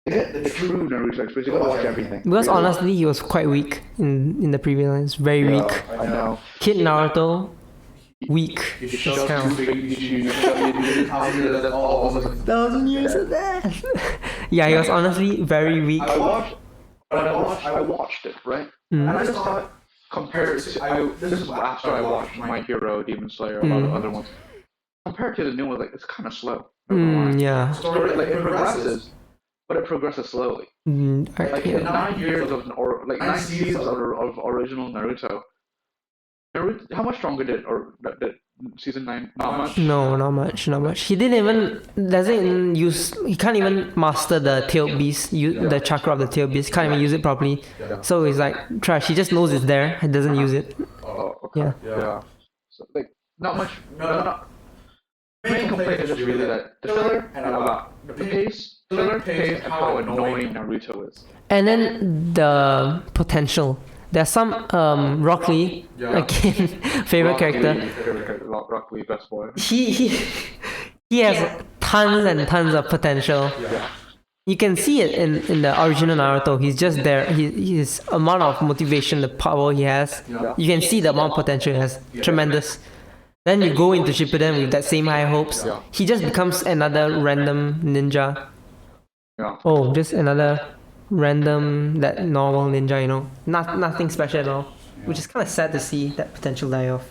S3: the true Naruto experience, you gotta watch everything.
S2: Because honestly, he was quite weak in the previous lines. Very weak.
S3: I know.
S2: Kid Naruto, weak. Thousand years of that. Yeah, he was honestly very weak.
S1: I watched it, right? And I just thought, compared to, this is after I watched My Hero, Demon Slayer, a lot of other ones. Compared to the new one, like it's kind of slow.
S2: Yeah.
S1: Story, like it progresses, but it progresses slowly. Like in 9 years of, or like 9 seasons of original Naruto, how much stronger did season 9? Not much.
S2: No, not much. He can't even master the tail beast, the chakra of the tail beast. Can't even use it properly. So it's like trash. He just knows it's there. He doesn't use it.
S1: Oh, okay.
S2: Yeah.
S1: So, like not much. No. Main complaint is just really that the filler and the pace, and how annoying Naruto is.
S2: And then the potential. There's some Rock Lee, again, favorite character.
S1: Rock Lee, best boy.
S2: He has tons and tons of potential. You can see it in the original Naruto. He's just there. His amount of motivation, the power he has. You can see the amount of potential he has. Tremendous. Then you go into Shippuden with that same high hopes. He just becomes another random ninja. Oh, just another random, that normal ninja, nothing special at all. Which is kind of sad to see that potential die off.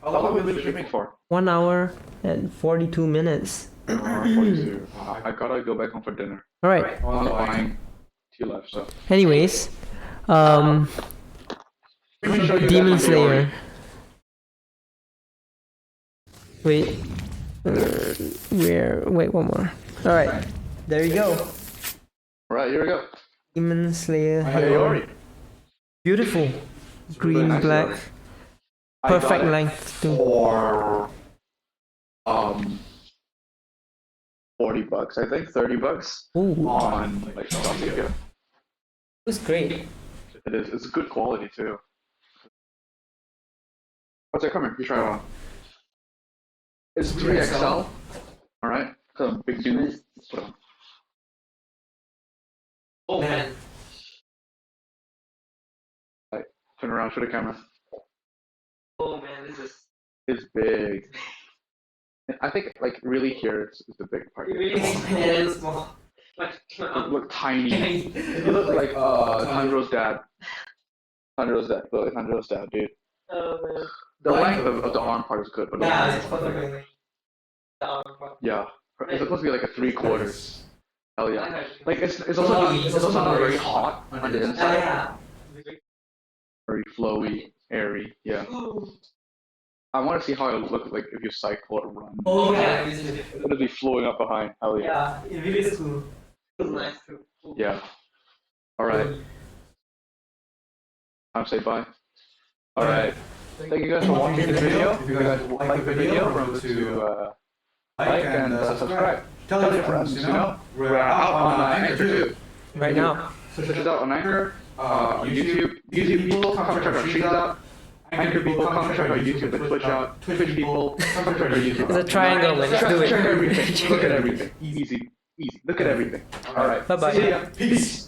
S1: How long have we been streaming for?
S2: 1 hour and 42 minutes.
S1: 42. I gotta go back home for dinner.
S2: Alright.
S1: I'm buying tea left, so.
S2: Anyways, Demon Slayer. Wait, wait, one more. Alright, there you go.
S1: Alright, here we go.
S2: Demon Slayer.
S1: Hayori.
S2: Beautiful. Green,
S1: really nice
S2: black.
S1: work.
S2: Perfect length too.
S1: For $40, I think, $30
S2: Ooh,
S1: on like Shopee.
S2: it was great.
S1: It is. It's good quality too. What's that coming? You try it on. It's 3XL. All right. Some big dude. Put on.
S2: Oh man.
S1: Right. Turn around. Show the camera.
S2: Oh man, this is.
S1: It's big. I think like really here is the big part.
S2: Really small.
S1: You look tiny. You look like Tanjiro's dad. Tanjiro's dad. Look like Tanjiro's dad, dude.
S2: Oh man.
S1: The length of the arm part is good, but
S2: Yeah, it's perfect.
S1: yeah, it's supposed to be like a 3/4. Hell yeah! Like it's also not very hot on the inside. Very flowy, airy. Yeah. I want to see how it would look like if you cycle or run.
S4: Oh yeah,
S1: It'll be flowing up behind. Hell yeah.
S4: yeah, it really is cool. It was nice too.
S1: Yeah. All right. Time to say bye. All right. Thank you guys for watching this video. If you guys like the video, remember to like and subscribe. Tell your friends. You know, we're out on Anchor too.
S2: Right now.
S1: Search us out on Anchor, YouTube. YouTube people, come check our streams out. Anchor people, come check our YouTube and Twitch out. Twitch people, come check our YouTube.
S2: It's a triangle, man. Let's do
S1: Check
S2: it.
S1: everything. Look at everything. Easy. Look at everything. All right.
S2: Bye-bye.
S1: See ya. Peace.